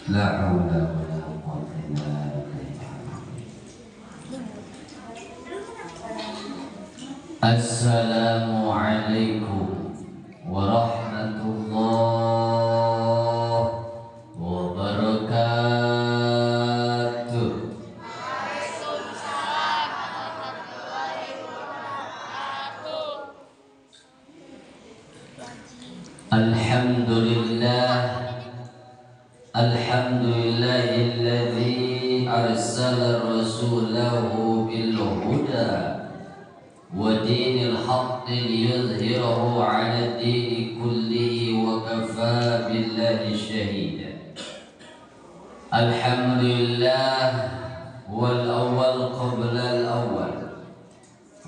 La haula wala quwwata illa billah. Assalamualaikum warahmatullahi wabarakatuh. Alhamdulillah. Alhamdulillahilladzi arsala rasulahu bil huda wa dinil haqqi liyudhhirahu 'ala ad-dini kullihi wa kafaa billahi shahida. Alhamdulillah wal awwal qabla al awwal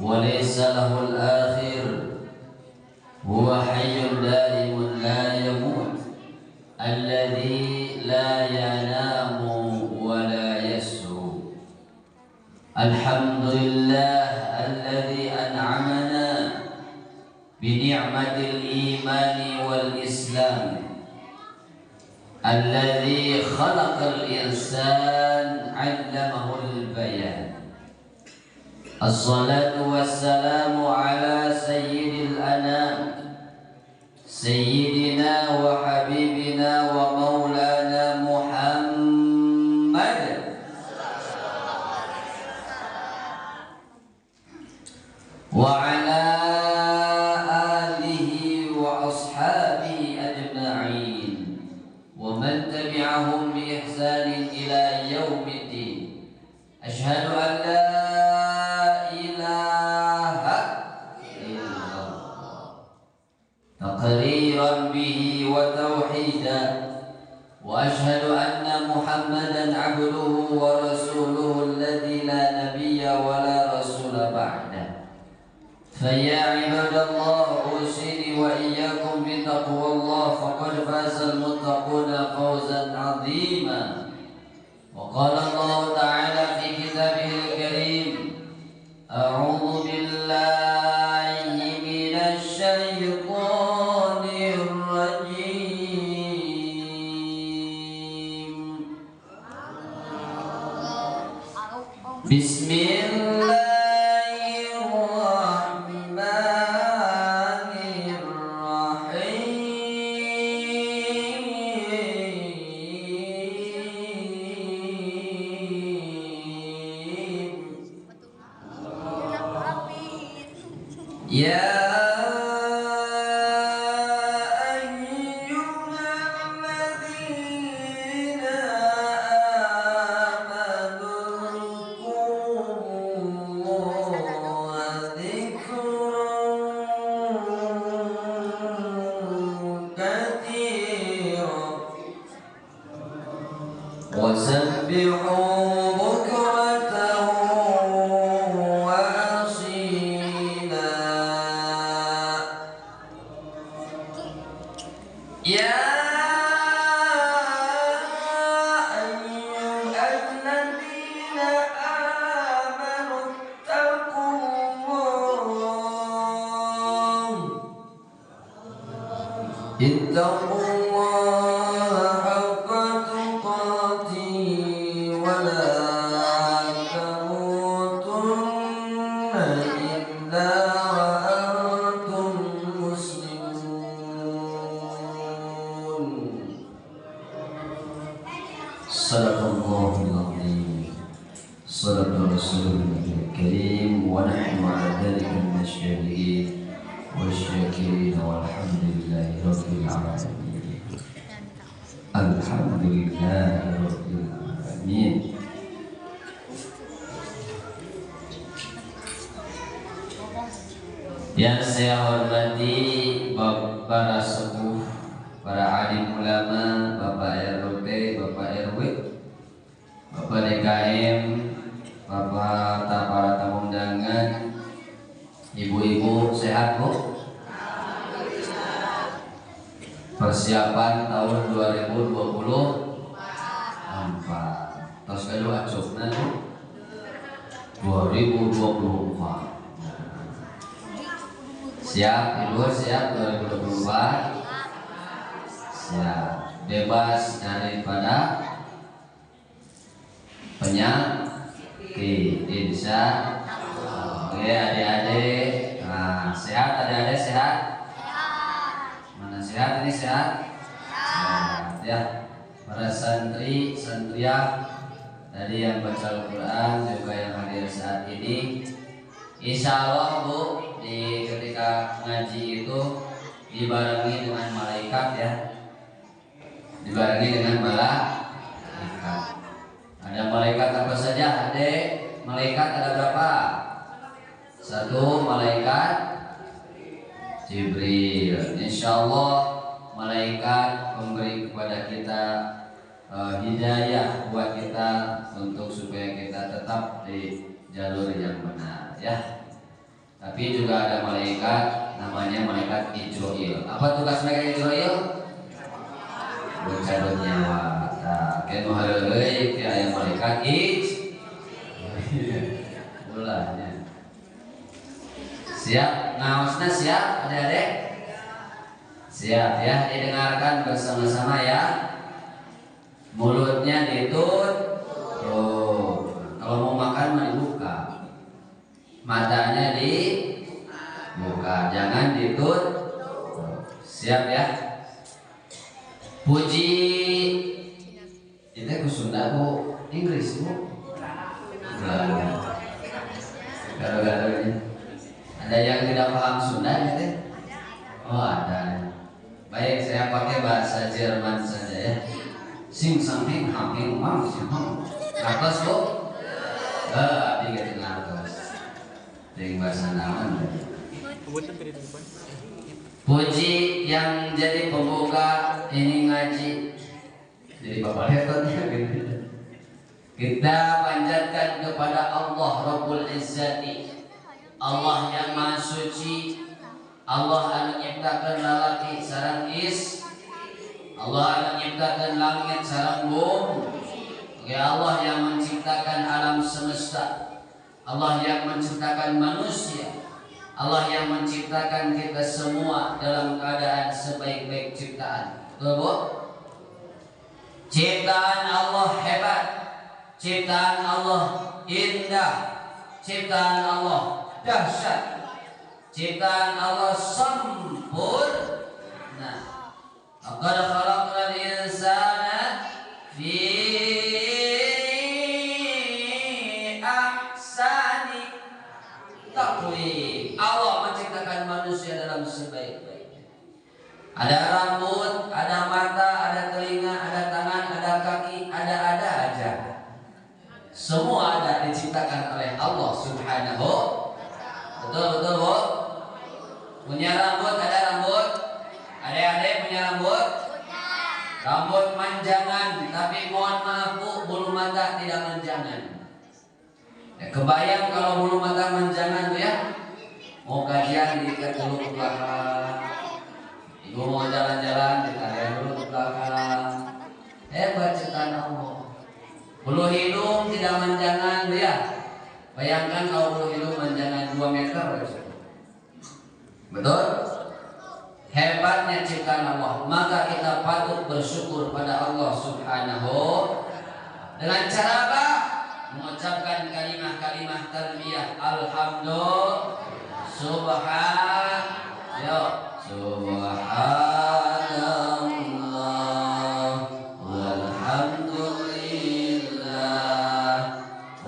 wa laysa lahu al akhir, huwa hayyun daimun la yamut, alladzi la yanamu wa la yasru. Alhamdulillah alladzi an'amana bi ni'matil imani wal islam, alladzi khalaqal insan 'allamahul bayan. Assalatu wassalamu ala sayyidil anam, Sayyidina wa habibina wa maulana Muhammad wa ala alihi wa ashabihi ajma'in wa man tabi'ahum bi ihsanin ila yaumiddin. Ashhadu an la ilaha تقريرا به وتوحيدا وأشهد أن محمدا عبده ورسوله الذي لا نبي ولا رسول بعده. فيا عباد الله أوصيني وإياكم بتقوى الله، فقد فاز المتقون فوزا عظيما. وقال الله تعالى في كتابه الكريم: أعوذ بالله من الشيطان الرجيم. بسم الله الرحمن الرحيم. يا وسبحوا بكرة وأصيلا. يا أيها الذين آمنوا اتقوا الله، اتقوا الله حق تقاته ولا تموتن إلا وأنتم مسلمون. صدق الله العظيم، صدق رسوله الكريم، ونحن على ذلك من الشاهدين والشاكرين والحمد لله رب العالمين. الحمد لله رب العالمين. Yang saya hormati para sepuh, para alim ulama, Bapak RT, Bapak RW, Bapak DKM, Bapak para tamu undangan, ibu-ibu sehat Bu? Persiapan tahun 2024. Tos kayu acupna 2024. Siap, Ibu? Siap 2024? Siap. Bebas daripada penyakit. Insya Allah. Oke adik-adik, nah sehat adik-adik, sehat? Mana sehat ini, sehat? Sehat ya. Para santri, santriah tadi yang baca Al-Quran juga yang hadir saat ini, insya Allah Bu, di ketika ngaji itu dibarengi dengan malaikat ya, dibarengi dengan malaikat. Ada malaikat apa saja adik? Malaikat ada berapa? Satu, malaikat Jibril. Insya Allah malaikat memberi kepada kita hidayah buat kita untuk supaya kita tetap di jalur yang benar ya. Tapi juga ada malaikat namanya malaikat Israil. Apa tugas malaikat Israil? Mencabut nyawa. Nah, kenu hareuleuy ke aya malaikat ulahnya. Siap? Ngaosna siap adik-adik? Siap ya, didengarkan bersama-sama ya. Mulutnya ditutup. Kalau mau makan mah dibuka. Matanya dibuka, jangan ditutup. Siap ya? Puji itu ku Sunda Bu, Inggris Bu. Gara-garanya. Ada yang tidak paham Sunda gitu? Oh ada. Baik, saya pakai bahasa Jerman saja ya. Sing samping hamping mam sing ham. Nakos Bu? Abdi gitu nakos. Dengan bahasa naon? Puji yang jadi pembuka ini ngaji. Jadi Bapak hebat ya gitu. Kita panjatkan kepada Allah Rabbul Izzati, Allah yang Maha Suci, Allah anu nyiptakeun lalaki sareng Allah anu nyiptakeun langit sareng bumi. Ya Allah yang menciptakan alam semesta, Allah yang menciptakan manusia, Allah yang menciptakan kita semua dalam keadaan sebaik-baik ciptaan. Betul Bu? Ciptaan Allah hebat, ciptaan Allah indah, ciptaan Allah dahsyat, ciptaan Allah sempurna. Laqad khalaqnal insana fi ahsani taqwim. Allah menciptakan manusia dalam sebaik-baiknya. Ada rambut, ada mata, ada telinga, ada tangan, ada kaki, ada aja. Semua ada diciptakan oleh Allah Subhanahu. Betul Bu? Punya rambut, ada rambut. Adik-adik punya rambut? Rambut manjangan, tapi mohon maaf Bu, bulu mata tidak manjangan. Ya, kebayang kalau bulu mata manjangan tuh ya? Mau kajian diikat dulu ke belakang. Ibu mau jalan-jalan ditarik dulu ke belakang. Hebat ciptaan Allah. Bulu hidung tidak manjangan tuh ya? Bayangkan kalau bulu hidung manjangan 2 meter. Betul? Hebatnya ciptaan Allah. Maka kita patut bersyukur pada Allah Subhanahu. Dengan cara apa? Mengucapkan kalimah-kalimah tarbiyah. Alhamdulillah. Subhanallah walhamdulillah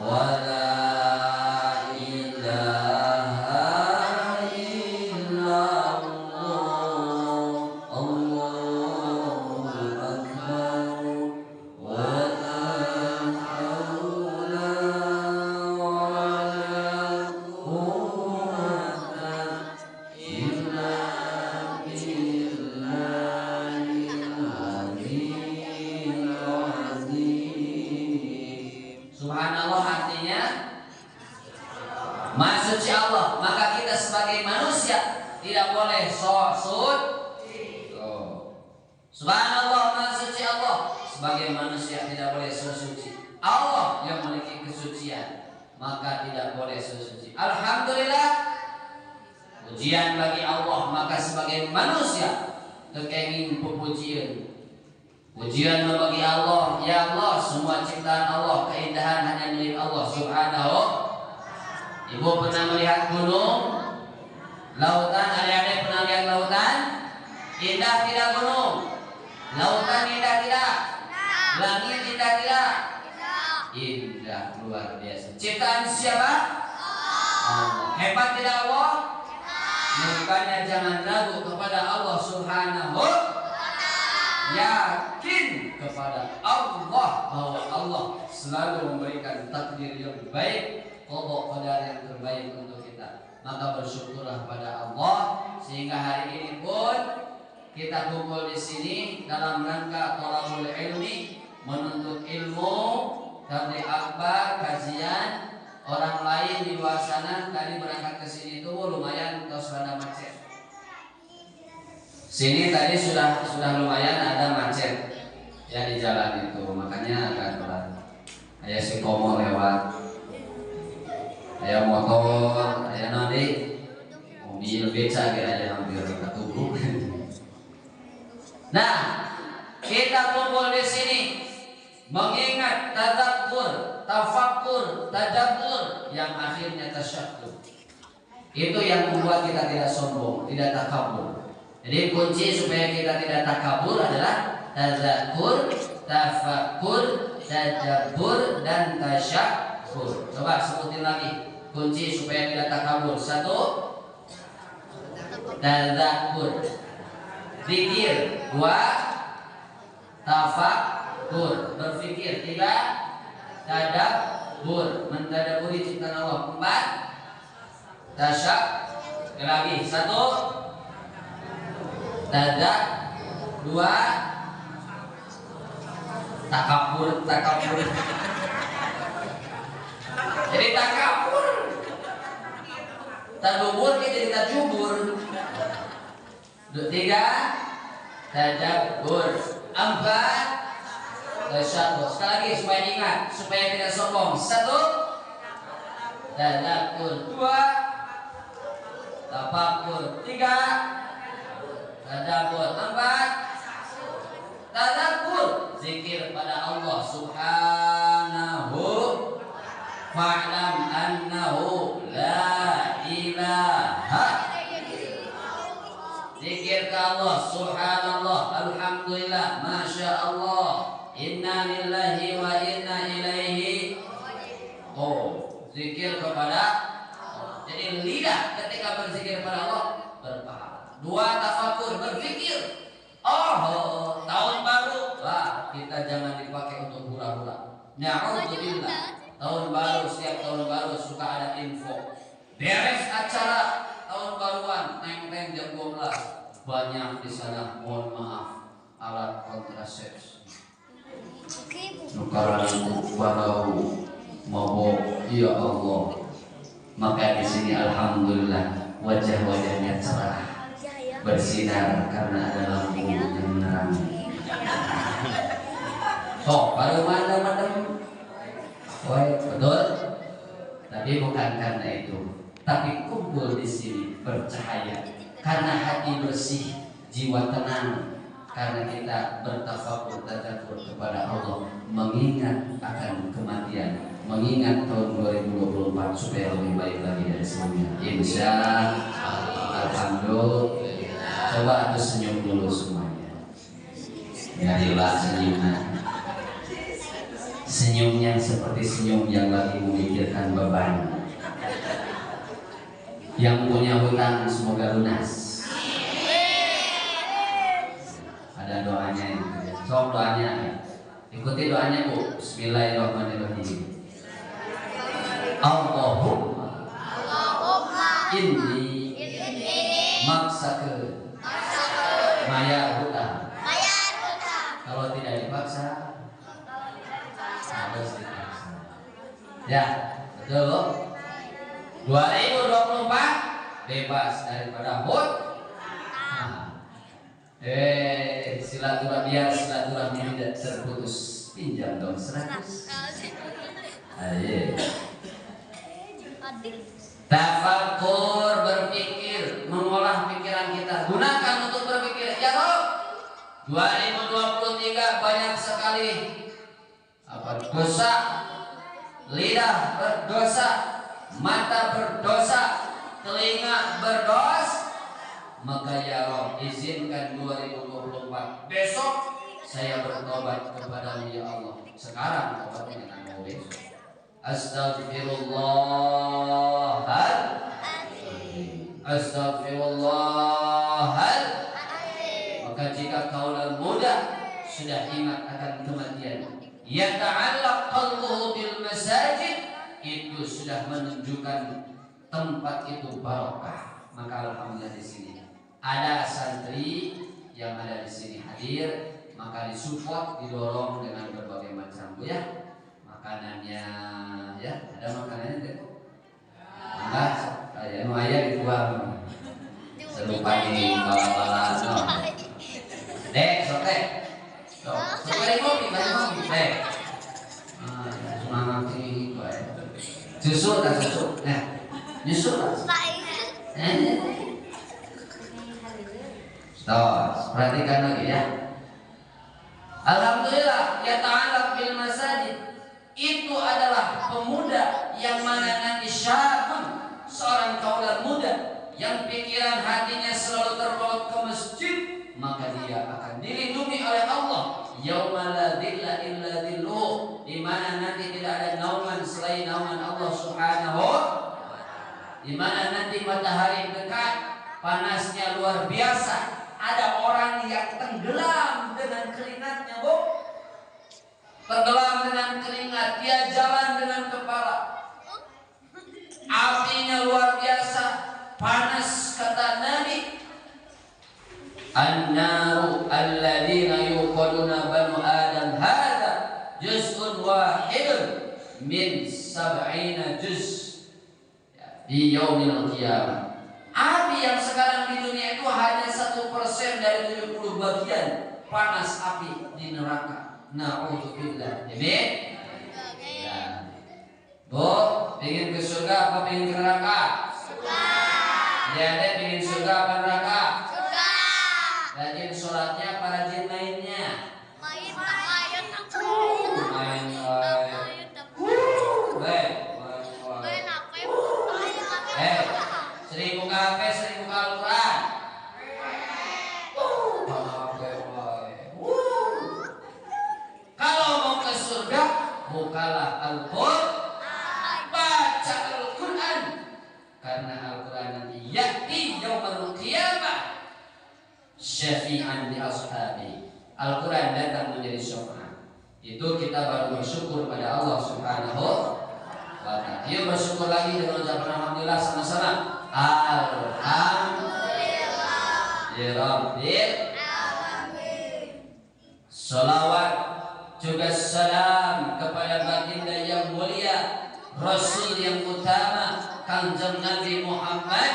wa la ilaha illallah Allahu akbar wa la haula wa la quwwata illa billahil aliyyil azim. Subhanallah artinya Maha Suci Allah. Maka kita sebagai manusia tidak boleh Subhanallah, Maha Suci Allah. Sebagai manusia tidak boleh suci. Allah yang memiliki kesucian, maka tidak boleh suci. Alhamdulillah, pujian bagi Allah. Maka sebagai manusia kekenging pujian Pujian bagi Allah, ya Allah, semua ciptaan Allah, keindahan hanya milik Allah Subhanahu. Ibu pernah melihat gunung, lautan, adik-adik pernah lihat lautan? Indah tidak gunung? Lautan indah tidak? Langit indah tidak? Indah luar biasa. Ciptaan siapa? Allah. Hebat tidak Allah? Makanya jangan ragu kepada Allah Subhanahu. Yakin kepada Allah bahwa Allah selalu memberikan takdir yang baik, qada qadar yang terbaik untuk kita. Maka bersyukurlah pada Allah sehingga hari ini pun kita kumpul di sini dalam rangka thalabul ilmi, menuntut ilmu, tabligh akbar, kajian. Orang lain di luar sana tadi berangkat ke sini itu lumayan tos rada macet. Sini tadi sudah lumayan ada macet ya di jalan itu, makanya agak berat. Aya si komo lewat, aya motor, aya nanti mobil beca gitu aja hampir ketubruk. Nah, kita kumpul di sini mengingat tadabur, tafakkur, tadabbur yang akhirnya tasyakkur. Itu yang membuat kita tidak sombong, tidak takabur. Jadi kunci supaya kita tidak takabur adalah tadzakur, tafakkur, tadabbur, dan tasyakkur. Coba sebutin lagi kunci supaya tidak takabur. 1, tadzakur, zikir. 2, tafakkur, berfikir. 3, tadabbur, mentadaburi ciptaan Allah. 4, tasyakkur. Lagi 1, tadak. 2, takabur. Jadi takabur, tadubur jadi tajubur. 3, tadabbur. 4, tasyakkur. Sekali lagi supaya ingat, supaya tidak sombong. 1, tadabbur. 2, tafakkur. 3, tadabbur. 4, tadabbur, zikir pada Allah Subhanahu. Fa'lam annahu la ilaha. Zikir ke Allah, subhanallah, alhamdulillah, masya Allah, inna lillahi wa inna ilaihi. Oh, zikir kepada Allah. Jadi lidah ketika berzikir kepada Allah berpahala. 2, tafakur, berpikir. Oh, tahun baru, lah kita jangan dipakai untuk hura-hura. Na'udzubillah. Tahun baru, setiap tahun baru suka ada info. Beres acara tahun baruan, teng-teng jam 12. Banyak di sana, mohon maaf, alat kontrasepsi. Nukaran barau mabok, ya Allah. Maka di sini alhamdulillah wajah-wajahnya cerah, bersinar karena ada lampu yang menerangi. Oh, baru madem, betul. Tapi bukan karena itu, tapi kumpul di sini bercahaya karena hati bersih, jiwa tenang, karena kita bertafakur tadabbur kepada Allah, mengingat akan kematian, mengingat tahun 2024 supaya lebih baik lagi dari sebelumnya. Insya Allah. Alhamdulillah. Coba aku senyum dulu semuanya. Nyarilah senyumnya. Senyumnya seperti senyum yang lagi memikirkan beban. Yang punya hutang semoga lunas. Ada doanya itu. Sok doanya. Ikuti doanya Bu. Bismillahirrahmanirrahim. Allahumma inni maksake maya hutang. Kalau tidak dipaksa harus dipaksa. Ya, betul loh. 2024 bebas daripada hutang. Silaturahmi, biar silaturahmi tidak terputus. Pinjam dong 100. Ayo. Tafakur, berpikir, mengolah pikiran kita. Gunakan untuk berpikir. Ya Rob, 2023 banyak sekali dosa, lidah berdosa, mata berdosa, telinga berdosa. Maka ya Rob, izinkan 2024 besok saya bertobat kepadamu ya Allah. Sekarang tobatnya kan mau besok. Astaghfirullahal. Maka jika kaulah muda sudah ingat akan kematian, yata'allaq qalbuhu bil masajid, itu sudah menunjukkan tempat itu barokah. Maka alhamdulillah di sini ada santri yang ada di sini hadir, maka disupport, didorong dengan berbagai macam Bu ya. Makanannya ya, ada makanannya deh. Enggak, ya nu aya dibuang. Serupa di bala-bala no. Dek, sok dek. Sok balik ngopi, dek. Semangat ini bae. Susu tak susu. Nah, nyusul lah. Tos, perhatikan lagi ya. Alhamdulillah, ya ta'alaq bil masajid. Itu adalah pemuda yang mana nanti syabun, seorang kaulan muda yang pikiran hatinya selalu terpaut ke masjid, maka dia akan dilindungi oleh Allah. Yauma la dhilla illa dhilluh, di mana nanti tidak ada naungan selain naungan Allah Subhanahu, di mana nanti matahari dekat, panasnya luar biasa. Ada orang yang tenggelam dengan keringatnya, Bu. Tenggelam dengan keringat, dia jalan dengan kepala. Apinya luar biasa, panas kata Nabi. An-naru alladzina yuqaduna banu Adam hadza juz'un wahidun min 70 juz di yaumil qiyamah. Api yang sekarang di dunia itu hanya 1% dari 70 bagian panas api di neraka. Na'udzubillah. Amin. Ya. Bu, ingin ke surga apa ingin ke neraka? Surga. Jadi ingin surga apa neraka? Surga. Rajin sholatnya apa rajin mainnya? Main aku. Main main apa? Seribu kafe, seribu Al-Quran. Kalau mau ke surga, bukalah Al-Quran, baca Al-Quran, karena Al-Quran nanti ya'ti yaumul qiyamah syafi'an li ashabi. Al-Quran datang menjadi syafaat. Itu kita baru bersyukur pada Allah Subhanahu wa ta'ala. Yuk bersyukur lagi dengan ucapan alhamdulillah sama-sama. Alhamdulillah ya Rabbil alamin. Salawat juga salam kepada baginda yang mulia, Rasul yang utama, Kanjeng Nabi Muhammad.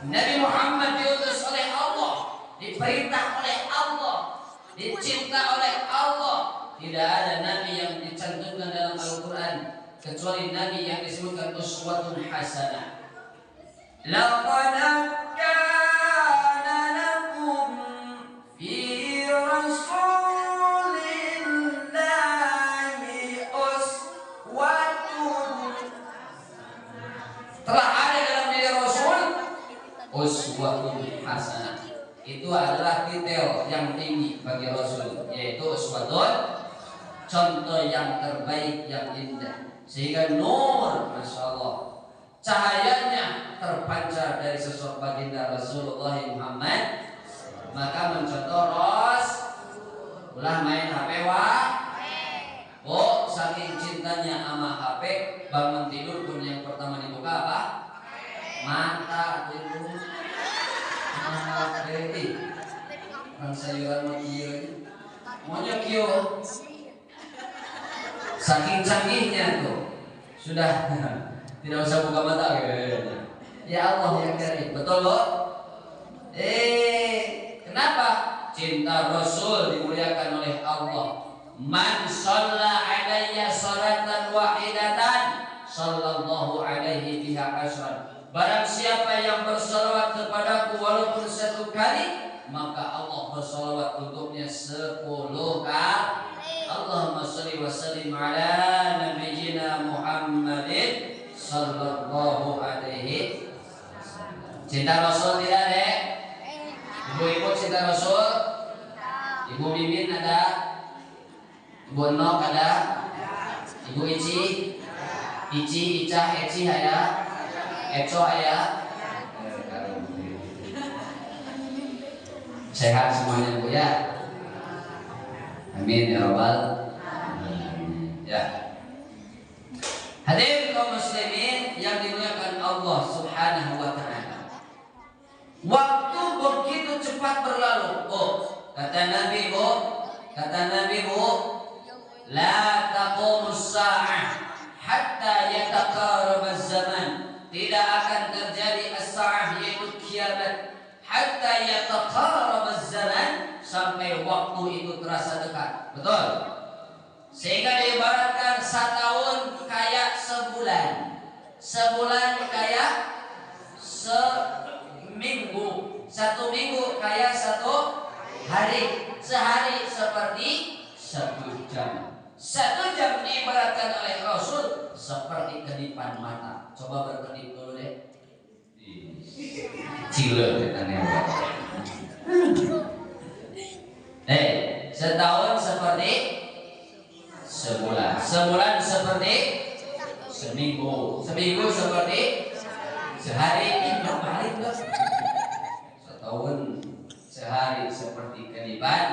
Nabi Muhammad diutus oleh Allah, diperintah oleh Allah, dicinta oleh Allah. Tidak ada nabi yang dicantumkan dalam Al-Quran kecuali nabi yang disebutkan uswatun hasanah. Laqad kana lakum fi rasulillahi uswatun. Telah ada dalam diri Rasul uswatun hasanah. Itu adalah titel yang tinggi bagi Rasul, yaitu uswatun, contoh yang terbaik, yang indah. Sehingga nur, Masya Allah, cahayanya terpancar dari sosok baginda Rasulullah Muhammad. Maka mencontoh ulah main HP saking cintanya sama HP, bangun tidur pun yang pertama dibuka apa? Mata tidur. Kan sayuran mau kieu, maunya kieu. Saking canggihnya tuh, sudah tidak usah buka mata ya Allah yang karim. Betul loh. Kenapa? Cinta Rasul dimuliakan oleh Allah. Man shalla alayya salatan wahidatan sallallahu alaihi biha asyran. Barang siapa yang bersalawat kepadaku walaupun satu kali, maka Allah bersalawat untuknya 10 kali. Allahumma shalli wa sallim ala nabiyyina Muhammadin sallallahu alaihi wasallam. Cinta Rasul tidak, Dek? Ibu-ibu cinta Rasul? Ibu Mimin ada? Ibu Nok ada? Ibu Ici? Ici, Ica, Eci ada? Eco ada? Sehat semuanya Bu ya. Amin ya rabbal alamin. Ya. Hadirin kaum muslimin yang dimuliakan Allah Subhanahu wa taala. Waktu begitu cepat berlalu. Kata Nabi Bu, la taqumus sa'ah hatta yataqarrab az-zaman. Tidak akan terjadi as-sa'ah yaitu kiamat hatta yataqarrab az-zaman, sampai waktu itu terasa dekat. Betul? Sehingga diibaratkan setahun kayak sebulan, sebulan kayak seminggu, satu minggu kayak satu hari, sehari seperti 1 jam. 1 jam diibaratkan oleh Rasul seperti kedipan mata. Coba berkedip dulu deh. Cile katanya. Setahun seperti sebulan, sebulan seperti seminggu, seminggu seperti sehari. Ini balik loh. Setahun sehari seperti kedipan,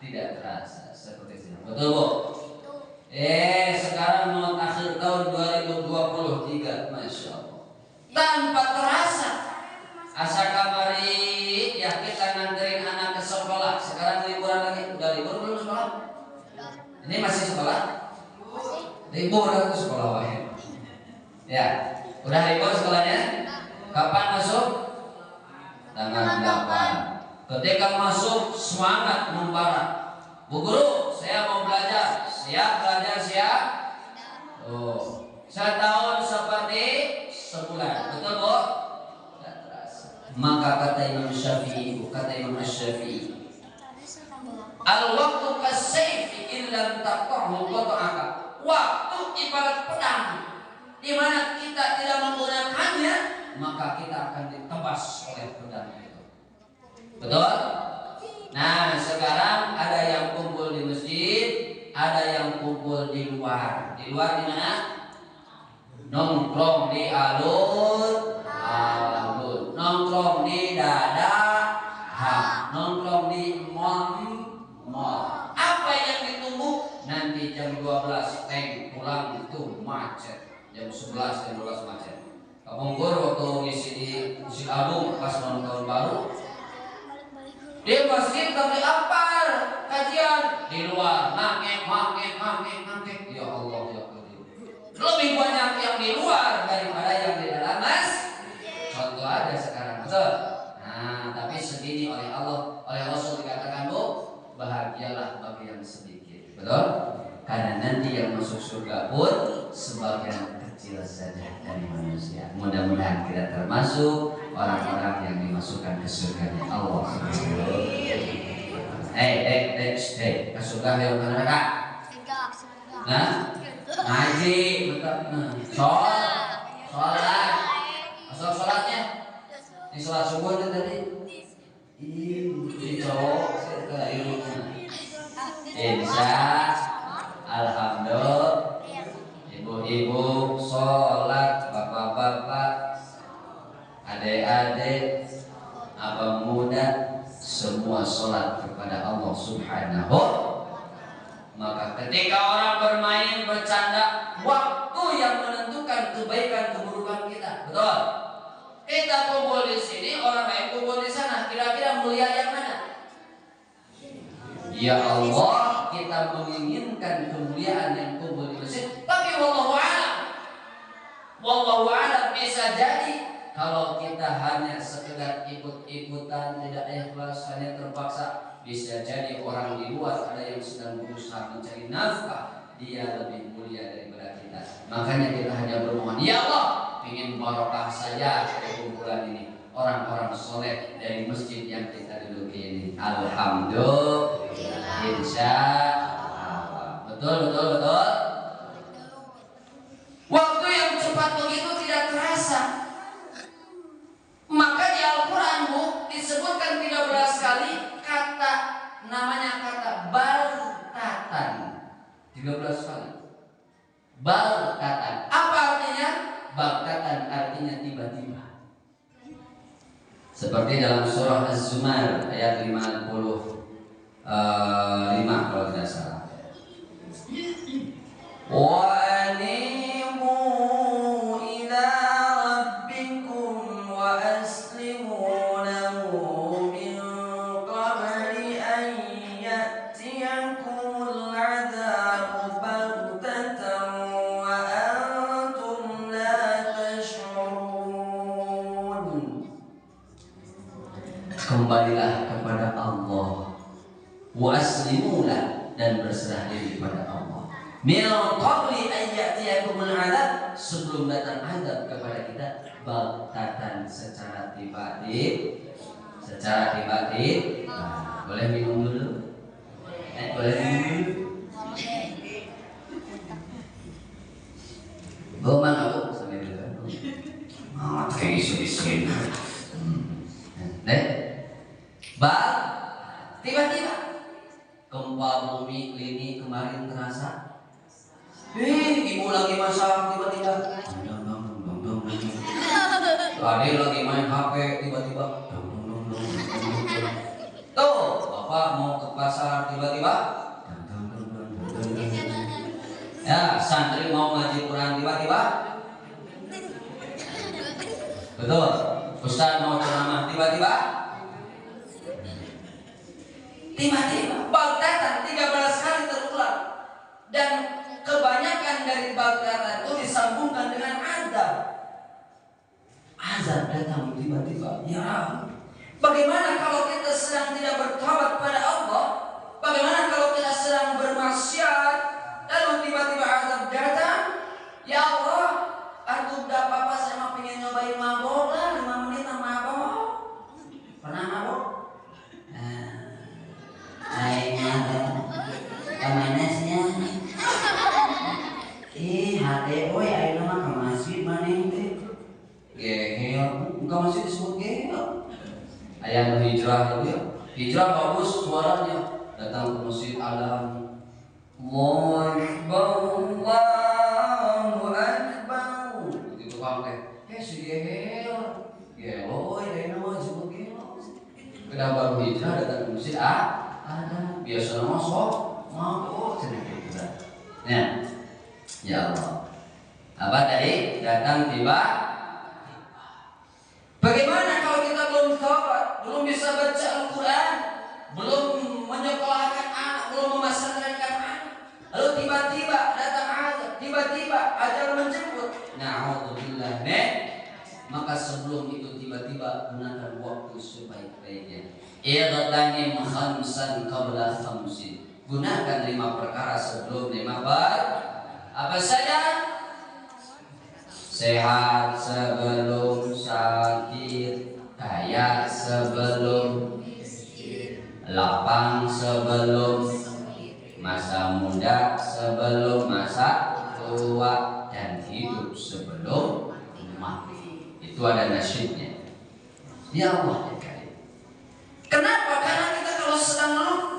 tidak terasa seperti itu. Betul Bu? Sekarang mau akhir tahun 2023, Masya Allah, tanpa terasa. Asa kamari ya kita nganterin anak ke sekolah. Sekarang liburan lagi. Udah libur belum sekolah? Ini masih sekolah? Libur ke sekolah wahid. Ya, udah libur sekolahnya? Kapan masuk? Tanggal 8. Ketika masuk semangat membara. Bu guru, saya mau belajar. Siap belajar siap? Setahun seperti sebulan. Betul Bu? Maka kata Imam Syafi'i, al-waqtu kas-sayfi illam taqtahu qata'aka. Waktu ibarat pedang, di mana kita tidak menggunakannya, maka kita akan ditebas oleh pedang itu. Betul? Nah, sekarang ada yang kumpul di masjid, ada yang kumpul di luar. Di luar di mana? Nongkrong di alun-alun, nongkrong di dadahan, nongkrong di mall. Apa yang ditunggu? Nanti jam 12 pulang itu macet. Jam 11 jam 12 macet. Kamu waktu ngisi di Agung pas malam tahun baru, dia masjid tapi apal kajian, di luar nangek. Ya Allah ya Allah. Lebih banyak yang di luar daripada yang di dalam contoh ada sekarang, betul? Nah, tapi segini oleh Allah, oleh Rasul dikatakan Bu, bahagialah bagi yang sedikit, betul? Karena nanti yang masuk surga pun sebagian kecil saja dari manusia. Mudah-mudahan kita termasuk orang-orang yang dimasukkan ke surga Allah Subhanahu wa taala. Ke surga yang mana Kak? Nah, ngaji, sholat, masuk sholatnya, di sholat subuh itu tadi, di cowok, insya, alhamdulillah, ibu-ibu sholat, bapak-bapak, adik-adik, abang muda, semua sholat kepada Allah Subhanahu. Maka ketika orang bermain, bercanda, waktu yang menentukan kebaikan keburukan kita. Betul? Kita kumpul di sini, orang lain kumpul di sana. Kira-kira mulia yang mana? Ya Allah, kita menginginkan kemuliaan yang kumpul di masjid. Tapi wallahu a'lam, bisa jadi kalau kita hanya sekedar ikut-ikutan, tidak ikhlas, hanya terpaksa, bisa jadi orang di luar ada yang sedang berusaha mencari nafkah, dia lebih mulia daripada kita. Makanya kita hanya bermohon, ya Allah, ingin barokah saja dari kumpulan ini. orang-orang soleh dari masjid yang kita duduki ini. Alhamdulillah. Insyaallah. Betul. Waktu yang cepat begitu tidak terasa. Maka di Al-Quran disebutkan 13 kali kata, namanya kata baltatan. 13 kali. Baltatan. Apa artinya? Baltatan artinya tiba-tiba. Seperti dalam surah Az-Zumar ayat 55 kalau tidak salah. Wa anibu ila rabbikum wa aslimu lahu min qabli an ya'tiyakumul 'adzabu baghtatan wa antum la tash'urun. Kembalilah kepada Allah, wa aslimulah, dan berserah diri kepada Allah. Min qabli an ya'tiyakumul 'adzab, sebelum datang azab kepada kita baghtatan, secara tiba-tiba. Boleh minum dulu? Boleh minum dulu? Bawa mana Bu? Sambil dulu. Kayak isu-isu. Tiba-tiba gempa bumi lini kemarin terasa. Ibu lagi masak tiba-tiba. Adik lagi main HP tiba-tiba. Tuh, Bapak mau ke pasar tiba-tiba. Ya, santri mau ngaji Quran tiba-tiba. Betul. Ustaz mau ceramah tiba-tiba. Baghtatan 13 kali terulang. Dan kebanyakan dari baghtatan itu disambungkan dengan azab. Azab datang tiba-tiba. Ya, bagaimana kalau kita sedang tidak bertobat pada Allah? Bagaimana kalau kita sedang bermaksiat lalu tiba-tiba azab datang? Ya Allah, aku udah apa-apa, saya mau pengen nyobain mabok lah, 5 menit mabok. Pernah mabok? Kemanasnya hati boy ayo nama ke masjid mana itu gehel, ke masjid disebut gehel. Ayah hijrah itu ya, hijrah bagus suaranya, datang ke masjid alam Allahu Akbar begitu kan si gehel boy ayo nama disebut gehel. Kenapa baru hijrah datang ke masjid ada biasa nama mabuk sedikit juga. Nah, ya Allah. Apa tadi? Datang tiba. Bagaimana kalau kita belum taubat, belum bisa baca Al-Quran, belum menyekolahkan anak, belum memasarkan anak, lalu tiba-tiba datang azab, tiba-tiba ajal menjemput. Na'udzubillah. Maka sebelum itu tiba-tiba gunakan waktu sebaik-baiknya. Igtanim khamsan qabla khamsin. Gunakan 5 perkara sebelum 5 apa saja? Sehat sebelum sakit, kaya sebelum lapang, sebelum masa muda, sebelum masa tua, dan hidup sebelum mati. Itu ada nasyidnya. Ya Allah. Kenapa? Karena kita kalau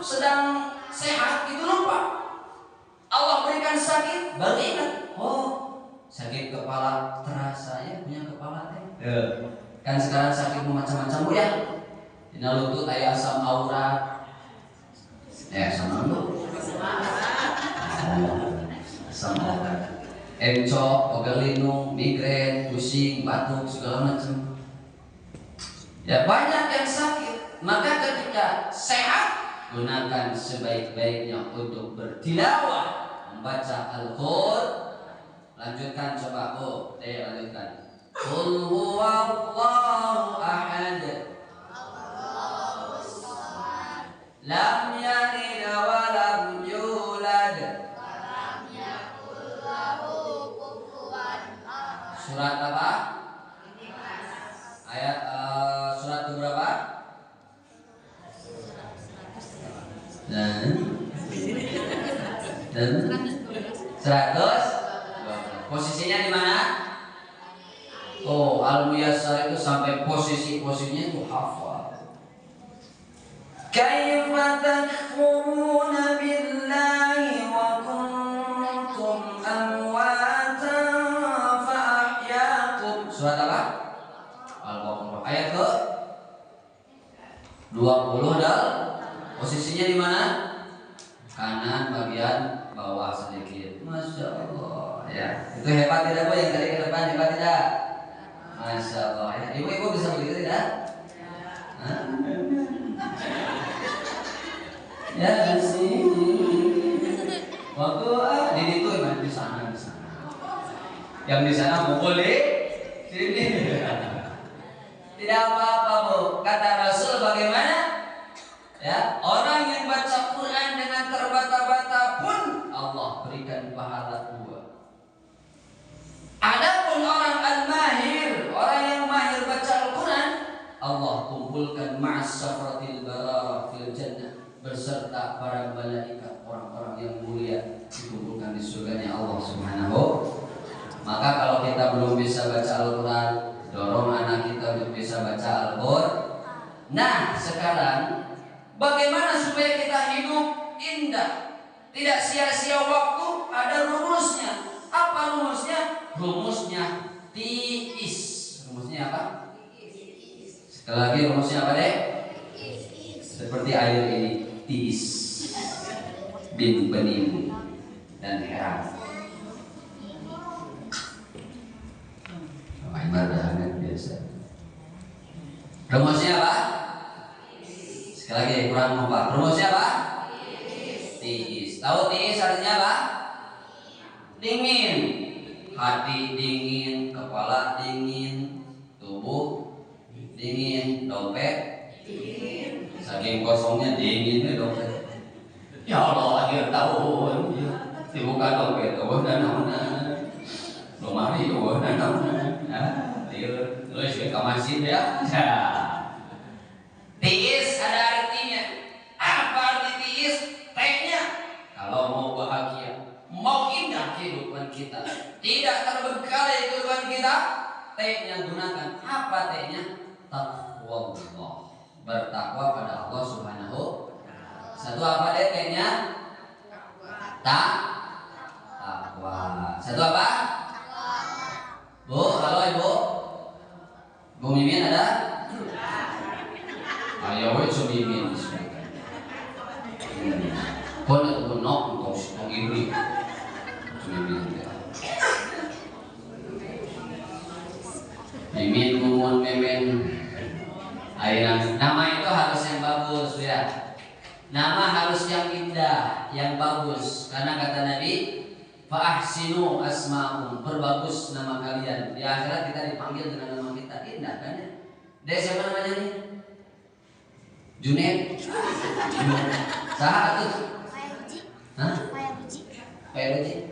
sedang sehat itu lupa. Allah berikan sakit, baru ingat. Oh, sakit kepala terasa ya, punya kepala teh. Kan sekarang sakit macam-macam Bu ya. Dina lutut aya asam aurat. Asam lambung. Asam aurat. Encok, pegel lindung, migrain, pusing, batuk, segala macam. Ya banyak yang sakit. Maka ketika sehat, gunakan sebaik-baiknya untuk bertilawah, membaca Al-Qur'an. Lanjutkan coba Bu, lanjutkan. Qul huwallahu ahad. Lam yalid wa lam yulad. Surat apa? Ayat Dan 100. Posisinya di mana? Oh, Al-Muyassar itu sampai posisinya itu hafal. Kaifa takfuruna billahi wa kuntum amwatan fa ahyaakum. Surat apa? Al-Baqarah ayat ke 20 dan posisinya di mana? Kanan bagian bawah sedikit. Masya Allah ya. Itu hebat tidak Bu yang tadi ke depan, hebat tidak? Masya Allah ya. Ibu-ibu bisa begitu tidak? Ya sih. Waktu di itu di sana. Yang di sana mukul di sini. Tidak apa-apa Bu. Kata Rasul bagaimana? Ya, orang yang baca Quran dengan terbata-bata pun Allah berikan pahala 2. Adapun orang al-mahir, orang yang mahir baca Al-Quran, Allah kumpulkan ma'as safratil bararah fil jannah, beserta para malaikat, orang-orang yang mulia dikumpulkan di surganya Allah Subhanahu. Maka kalau kita belum bisa baca Al-Quran, dorong anak kita untuk bisa baca Al-Quran. Nah, sekarang bagaimana supaya kita hidup indah, tidak sia-sia waktu? Ada rumusnya. Apa rumusnya? Rumusnya tiis. Rumusnya apa? Sekali lagi rumusnya apa deh? Seperti air ini, tiis, bin bening dan heran. Ibadah hangat biasa. Rumusnya apa? Sekali lagi kurang kompak. Rumusnya apa? Tiis. Tahu tiis artinya apa? Dingin. Hati dingin, kepala dingin, tubuh dingin, dompet dingin. Saking kosongnya dingin dompet. Ya Allah, akhir tahun dibuka dompet, dana lemari, dana terus ke masjid ya. Tiis ada artinya. Apa arti tiis? T-nya kalau mau bahagia, mau indah kehidupan kita, tidak terbengkalai kehidupan kita, T-nya gunakan. Apa T-nya? Taqwallah, bertakwa pada Allah Subhanahu. Satu apa deh T-nya? Takwa. Satu apa? Bu, halo Ibu. Bu Mimin ada? Ayo we Mimin. Pun itu nok untuk ini. Mimin, Mumun, Mimin. Nama itu harus yang bagus ya. Nama harus yang indah, yang bagus. Karena kata Nabi, fa'ahsinu asma'um, perbagus nama kalian. Di akhirat kita dipanggil dengan nama kita, indah kan ya? Dek siapa namanya nih? Junet. Saha atuh? Hah? Paya Ruji.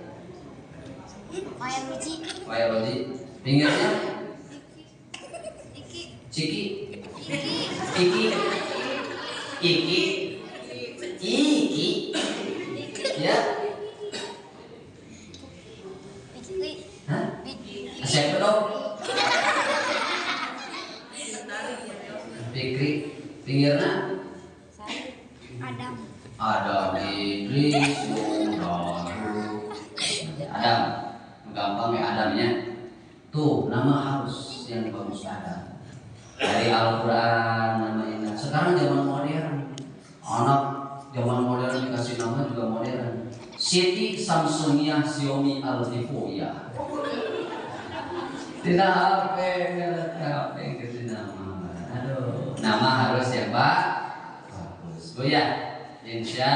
Paya Ruji. Pinggirnya? Ciki. Iki. Ya. Hah? Siapa dong? Fikri. Pinggirnya? Adam. Idris. Adam. Gampang ya Adamnya. Tuh nama harus yang bagus Adam. Dari Al-Quran namanya. Sekarang zaman modern, anak zaman modern dikasih nama juga modern. Siti Samsungiyah Xiaomi Altifoya. Tidak HP kasih nama. Aduh, nama harus ya Pak. Bagus. Bu ya, Insya.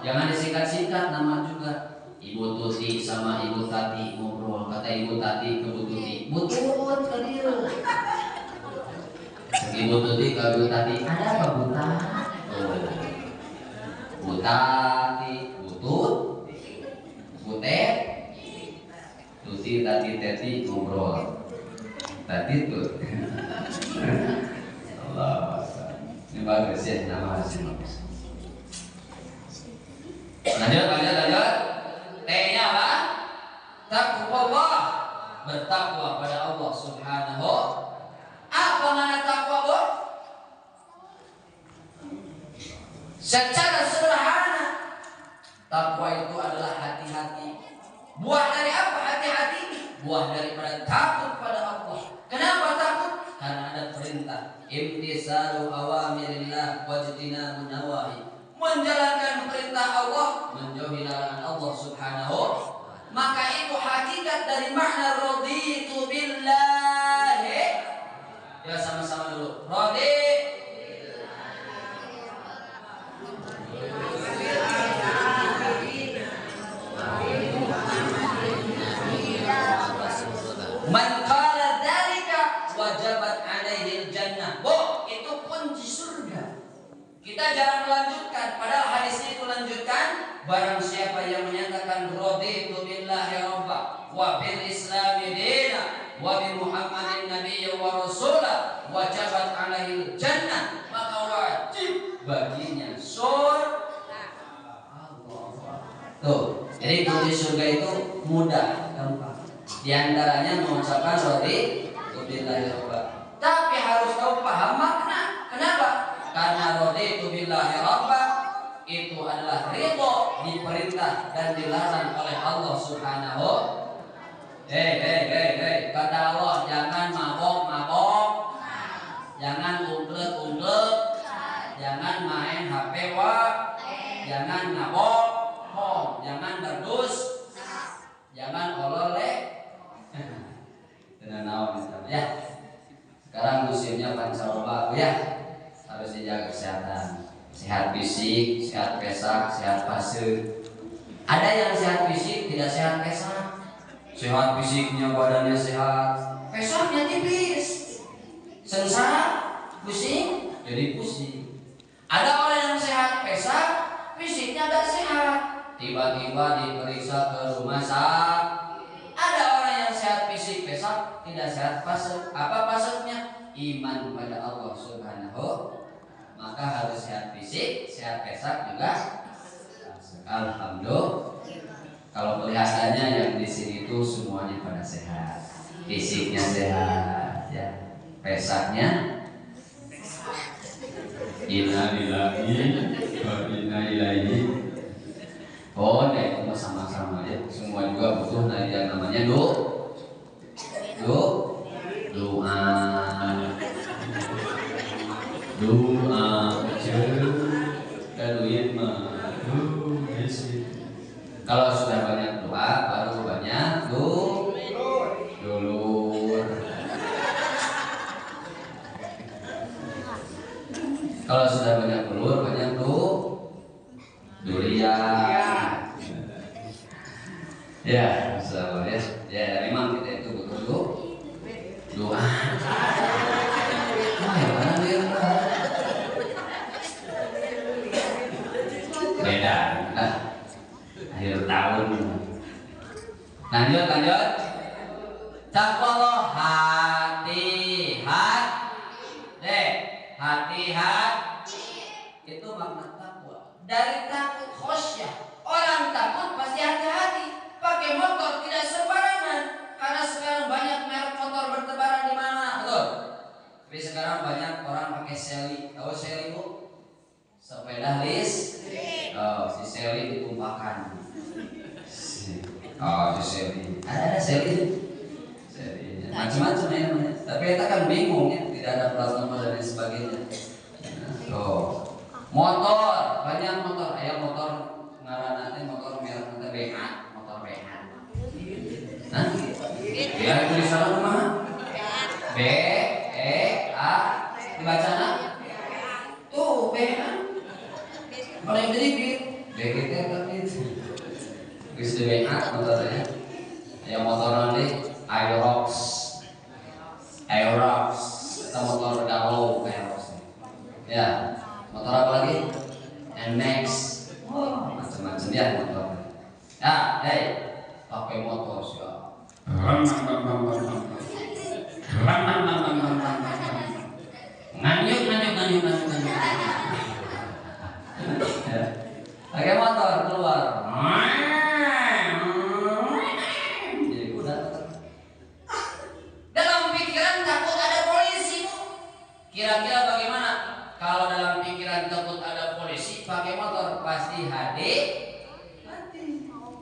Jangan disingkat-singkat nama juga. Ibu Tuti sama Ibu Tati ngobrol. Kata Ibu Tati ke Bu Tuti, "Butut ke dia." Ibu Tuti ke Bu Tati, "Ada apa Bu Tati?" Bu Tati, Butut, Butet, Tuti, Tati, Teti ngobrol. Tati tuh. Allah. Ini bagus ya nama hasil bagus. Lanjut. T-nya apa? Taqwallah, bertakwa pada Allah Subhanahu. Apa makna takwa, Bu? Secara sederhana, takwa itu adalah hati-hati. Buah dari apa hati-hati? Buah daripada takut pada Allah. Kenapa takut? Karena ada perintah imtisalu awamirillah wajtinabun nawahi. Menjalankan perintah Allah, menjauhi larangan Allah Subhanahu. Maka itu hakikat dari makna raditu billahi. Ya sama-sama dulu. Man qala dzalika wajabat alaihi jannah. Bu, itu kunci surga. Kita jarang melanjutkan, padahal hadis itu lanjutkan. Barang siapa yang menyatakan raditu billahi rabba wa bil islami dina wa bi muhammadin nabiyya wa rasula wajabat alaihi jannah, maka wajib baginya surga. Tuh, jadi kunci surga itu mudah, gampang. Di antaranya mengucapkan raditu billahi rabba. Tapi harus tahu paham makna. Kenapa? Karena raditu billahi rabba itu adalah ridho diperintah dan dilarang oleh Allah Subhanahu. Kata Allah, jangan mabok, jangan umplek, jangan main HP jangan ngabok, jangan berdus, jangan ololek. Dengan naon ya. Sekarang musimnya pancaroba ya. Harus dijaga kesehatan. Sehat fisik, sehat pesak, sehat fase. Ada yang sehat fisik, tidak sehat pesak. Sehat fisiknya badannya sehat, pesaknya tipis. Sengsara, pusing, jadi pusing. Ada orang yang sehat pesak, fisiknya tidak sehat. Tiba-tiba diperiksa ke rumah sakit. Ada orang yang sehat fisik pesak, tidak sehat fase. Apa fasenya? Iman pada Allah Subhanahu. Maka harus sehat fisik, sehat pesak juga. Alhamdulillah. Kalau kelihatannya yang di sini itu semuanya pada sehat, fisiknya sehat, ya, pesaknya. Innalillahi wa inna ilaihi. Oh, itu sama-sama ya. Semua juga butuh yang namanya doa. Kalau sudah banyak doa, baru banyak dulur. Kalau sudah banyak dulur, banyak durian. Ya, sabar ya. Ya, memang kita itu butuh doa. Beda. Akhir tahun. Lanjut. Taqwallah, hati-hati. Itu makna takwa. Dari takut khosyah. Orang takut pasti hati-hati. Pakai motor tidak sembarangan. Karena sekarang banyak merek motor bertebaran di mana, betul? Tapi sekarang banyak orang pakai Shelly. Tahu Shelly, Bu? Sepeda listrik. Oh, si Shelly ditumpahkan. Oh, si Shelly. Ada Shelly. Macam-macam ya namanya. Tapi kita kan bingung ya, tidak ada plat nomor dan lain sebagainya. Oh, motor, banyak motor. Ayah motor ngaranna motor merek nanti BH, motor BH. Hah? Ya tulisanna kumaha? B E A dibacana? Tuh BH. Paling dikit. BGT tapi itu. Geus di BH motornya. Ya motor nanti Aerox, kita motor galau Aerox. Ya, motor apa lagi? NMAX. Oh, macam-macam ya motor. Ya, pakai motor sih. Nganyuk. Pakai motor keluar. bagaimana? Kalau dalam pikiran takut ada polisi, pakai motor pasti hati.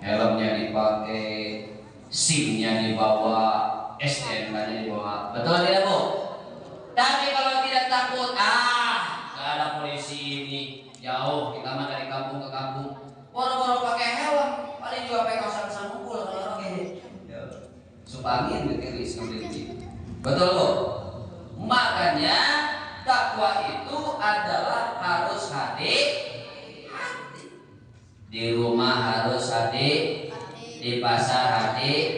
Helmnya dipakai, SIM-nya dibawa, STNK-nya dibawa. Betul tidak Bu? Tapi kalau tidak takut, gak ada polisi ini, jauh kita mah dari kampung ke kampung. Boro-boro pakai helm, paling juga pakai kaos sangkul kalau oke. Supangin ditiris ngeliti. Betul Bu? Makanya takwa itu adalah harus hati. Di rumah harus hati, di pasar hati,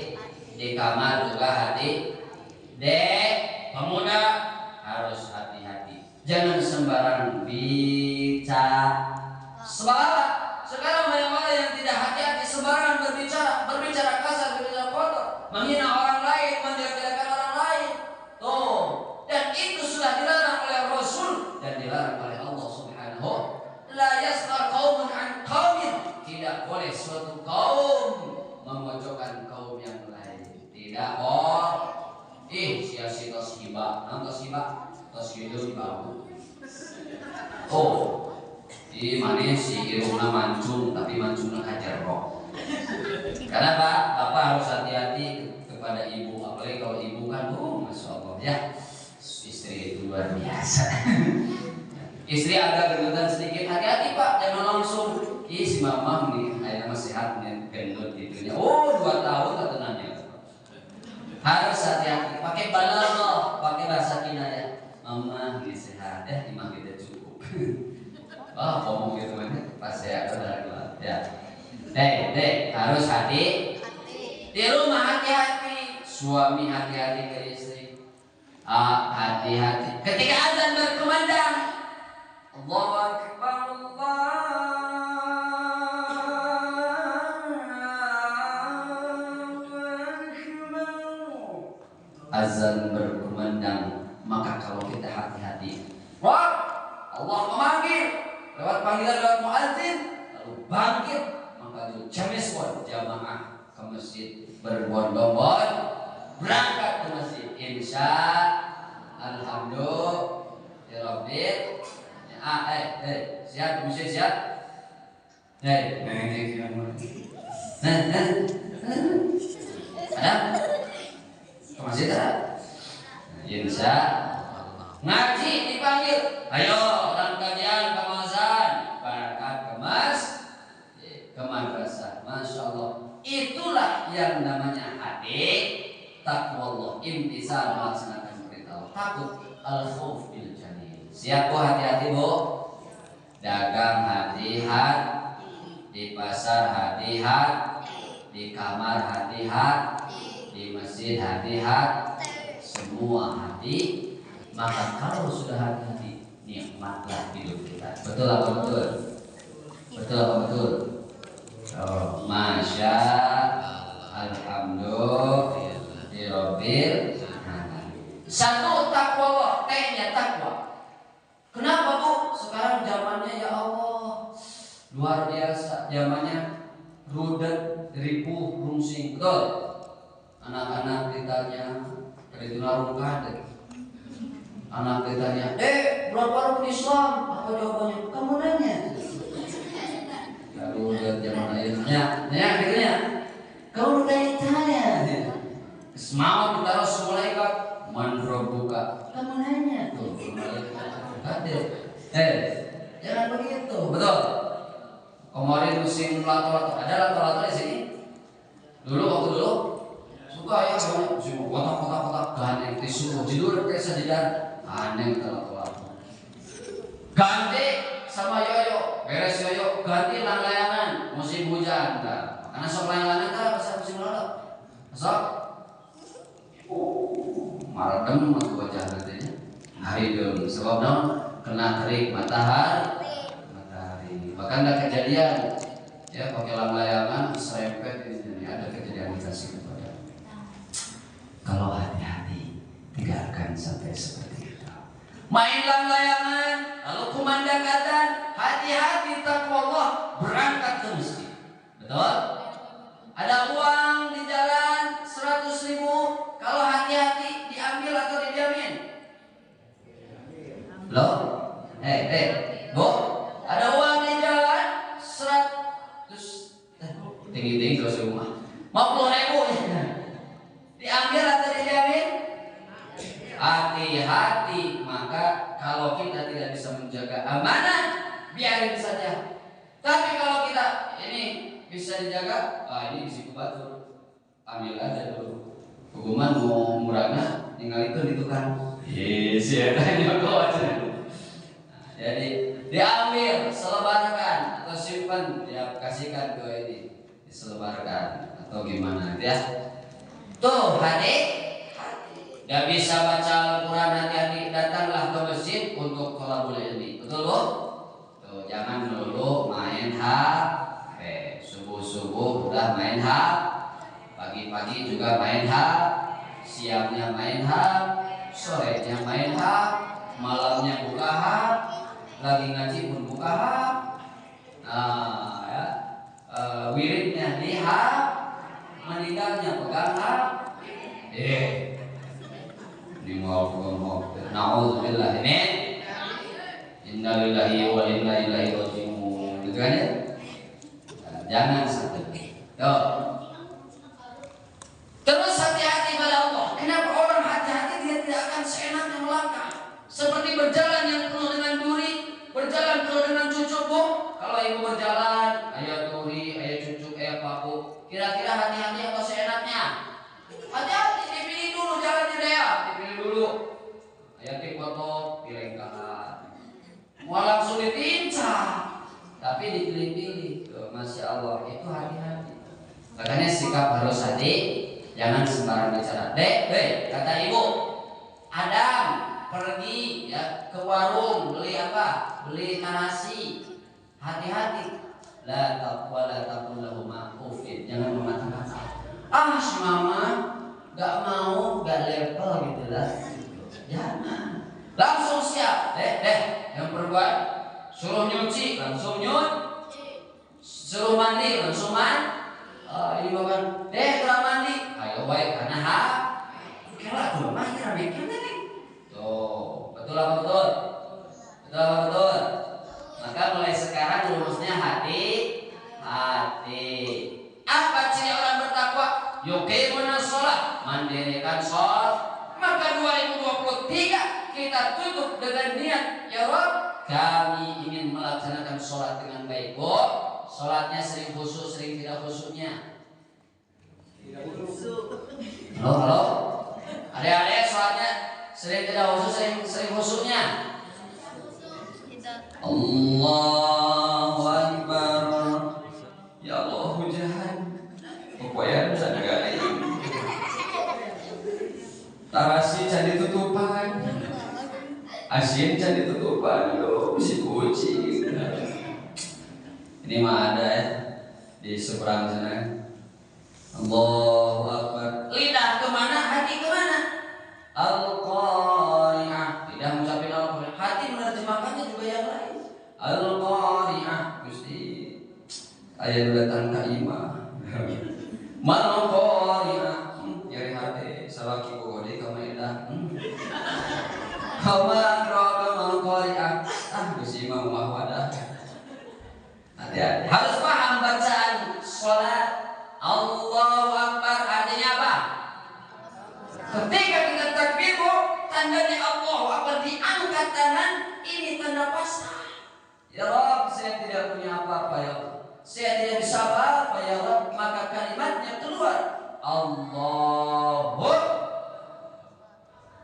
di kamar juga hati. Dek, pemuda harus hati-hati. Jangan sembarang bicara. Sekarang banyak-banyak yang tidak hati-hati, sembarangan berbicara kasar, berbicara kotor, menghina orang lain, menjelek-jelekan orang lain. Tuh, dan itu sudah dilarang oleh Rasul dan dilarang oleh Allah Subhanahu. La yaskhar qaumun an qaumin. Tidak boleh suatu kaum memojokkan kaum yang lain. Tidak boleh. Si tos hibah, tos hidup babu. Di mana si irungna mancung, tapi mancungna kajerok. Karena bapak harus hati-hati kepada ibu, apalagi kalau ibu kan, masya Allah ya, istri itu luar biasa. Istri agak gendutan sedikit, hati-hati Pak, jangan langsung. Si mamah nih, ayah masih sehat nih, gendut gitunya. 2 tahun ketenannya. Harus hati-hati, pakai balagh, pakai bahasa kinayah. Mama ini sehat, imam kita cukup. Ngomong gitu aja, pas sehat udah ya. Dek, harus hati. Di rumah hati-hati, suami hati-hati ke istri. Hati-hati. Ketika azan berkumandang, Allahu Akbar, azan berkumandang, maka kalau kita hati-hati, Allah memanggil lewat panggilan lewat muadzin, lalu bangkit, maka itu jamaah ke masjid berbondong-bondong berangkat ke masjid. Insya alhamdulillah. Siap ke masjid, siap. Ada ke masjid ada. Insya ngaji dipanggil, ayo orang kajian kemasan, berangkat ke madrasah. Masya Allah, itulah yang namanya hati takwa Allah, imtisal, melaksanakan perintah Allah. Takut al-khauf bil jalil. Siap Bu, hati-hati Bu. Dagang hati-hati, di pasar hati-hati, di kamar hati-hati, di masjid hati-hati, semua hati. Maka kalau sudah hati-hati, nikmatlah hidup kita. Betul apa betul? Betul apa betul? Masya alhamdulillah. Satu takwa Allah, T-nya takwa. Kenapa Bu? Sekarang zamannya ya Allah luar biasa, zamannya rudet, ripuh, rungsing. Betul? Anak-anak ditanya, tradisional kadek. Anak ditanya, berapa rukun Islam? Apa jawabannya? Kamu nanya. Lalu udah zaman ayahnya, akhirnya kamu tanya. Semangat kita harus mulai kan, mandro buka. Kamu nanya tuh, jangan begitu, betul. Kemarin musim lato-lato, ada lato-lato di sini. Waktu dulu suka ya, musim kotak-kotak gandeng tisu, judul kayak sejajar. Aneh telat-telat. Ganti sama yoyo, beres yoyo, ganti layangan musim hujan. Karena sok layangan kan pas musim lalu. Sok. Maradem aku wajah katanya. Haidun sebab non kena terik matahari. Bahkan ada kejadian ya pakai layangan serempet ini ada kejadian dikasih kepada. Kalau hati-hati tidak akan sampai seperti mainlah layangan, lalu kumandang adzan, hati-hati takwa Allah, berangkat ke masjid. Betul? Ada uang di jalan 100.000, kalau hati-hati diambil atau didiamin? Loh, Bu, ada uang di jalan 100 tinggi terus rumah 50.000 diambil atau dijamin? Hati-hati, maka kalau kita tidak bisa menjaga amanah, biarin saja. Tapi kalau kita ini bisa dijaga, ini risiko batur, ambil aja dulu. Hukuman mau murahnya, tinggal itu tukang. Yes, ya tanya kau aja. Jadi diambil, selebarkan atau simpan, ya kasihkan ke ini, diselebarkan atau gimana, ya. Tuh hati, gak bisa baca Al-Quran, hati-hati, datanglah ke masjid untuk thalabul ilmi, betul Bu? Tuh jangan melulu main HP, subuh udah main HP, pagi-pagi juga main HP, siangnya main HP, sorenya main HP, malamnya buka HP, lagi ngaji pun buka HP, wiridnya di HP, meninggalnya pegang HP. Ini mau na'udzubillah min innalillahi wa inna ilaihi raji'un. Gitu kan ya? Jangan sampai. Tuh. Terus hati-hati pada Allah. Kenapa orang hati-hati dia tidak akan seenaknya melangkah? Seperti berjalan yang penuh dengan duri, berjalan penuh dengan cucuk, Bu. Kalau ibu berjalan, ayah duri, ayah cucuk, ayah paku. Kira-kira hati-hati atau seenaknya? Hati-hati, dipilih dulu jalannya dia, dipilih dulu. Ayah foto, pilih kanan. Mau langsung ditincang, tapi dipilih-pilih. Masya Allah, itu hati-hati. Makanya sikap harus hati, jangan sembarang bicara. Dek, kata ibu, Adam pergi ya ke warung beli apa? Beli nasi. Hati-hati. La taqwa la taqul lahuma ufid. Jangan mengatakan si mama gak mau, gak level gitu lah. Jangan. Langsung siap. Yang perempuan suruh nyuci, langsung nyuci. Suruh mandi, langsung mandi. Ini bapak, kurang mandi. Ayo baik, karena kira aku mah kira mikir nih. Tuh, betul apa betul? Betul apa betul? Maka mulai sekarang rumusnya hati. Apa ciri orang bertakwa? Yuqimuna sholat, mendirikan sholat. Maka 2023 kita tutup dengan niat, ya Rabb, kami ingin melaksanakan sholat dengan baik. Bu, sholatnya sering khusyuk, sering tidak khusyuknya? Tidak khusyuk. Halo? Adik-adik sholatnya sering tidak khusyuk, sering khusyuknya? Allahu Akbar. Ya Allah, hujan. Pokoknya bisa negarain. Tarasi jadi tutupan. Asin jadi tutupan. Aduh, si kucing. Ini mah ada ya di seberang sana. Allahu Akbar. Lidah kemana? Hati kemana? Al-Qari'ah. Lidah mengucapkan Al-Qari'ah. Hati menerjemahkannya juga yang lain. Al-Qari'ah. Gusti ayat datang ke imam. Mal-Qari'ah. Nyari hati. Salaki kogode kama indah. Kama roka mal-Qari'ah. Gusti imam wahwadah. Hati-hati. Harus paham bacaan sholat. Allahu Akbar artinya apa? Ketika kita takbir, tandanya Allahu Akbar diangkat tangan, ini tanda pasrah. Ya Rabb, saya tidak punya apa-apa ya Allah. Saya tidak bisa apa-apa ya Rabb. Maka kalimatnya keluar Allahu,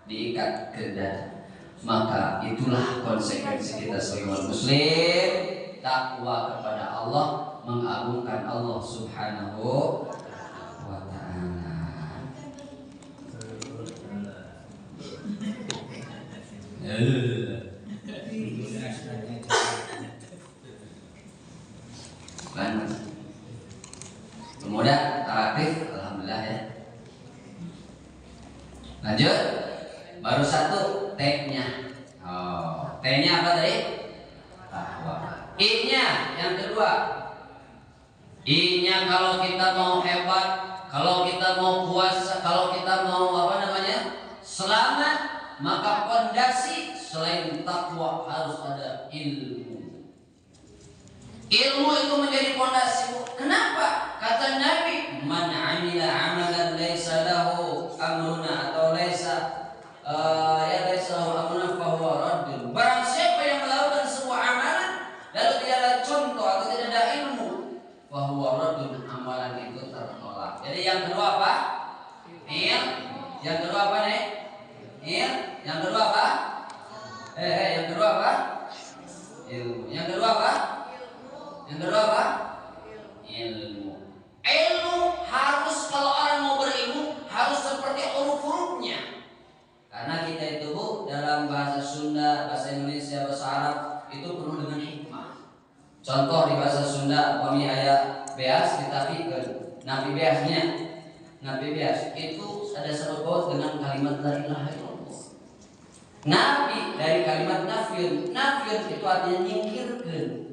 diikat ke dada. Maka itulah konsekuensi kita sebagai muslim. Takwa kepada Allah, mengagungkan Allah Subhanahu wa ta'ala. Kemudian taraktif, alhamdulillah ya. Lanjut, baru satu T-nya. T-nya apa tadi? Takwa. I-nya yang kedua. I-nya kalau kita mau hebat, kalau kita mau puasa, kalau kita mau selamat, maka pondasi selain takwa harus ada ilmu. Ilmu itu menjadi pondasi. Kenapa? Kata Nabi, man 'amila 'amalan laisa lahu amruna atau laisa lahu amruna fa huwa raddun. Barang siapa yang melakukan sebuah amalan lalu tidak ada contoh atau tidak ada ilmu, fa huwa raddun, amalan itu tertolak. Jadi yang kedua apa? Yang kedua apa nih? Yang kedua apa? Yang kedua apa? Ilmu. Yang kedua apa? Yang kedua apa? Ilmu. Ilmu harus, kalau orang mau berilmu harus seperti huruf-hurufnya. Karena kita itu Bu, dalam bahasa Sunda, bahasa Indonesia, bahasa Arab itu penuh dengan hikmah. Contoh di bahasa Sunda, kami ayat beas ditapikeun. Nabi beasnya, nabi beas itu ada satu paut dengan kalimat la ilaha illallah. Nabi dari kalimat nafiyun. Nafiyun itu artinya nyingkirkeun.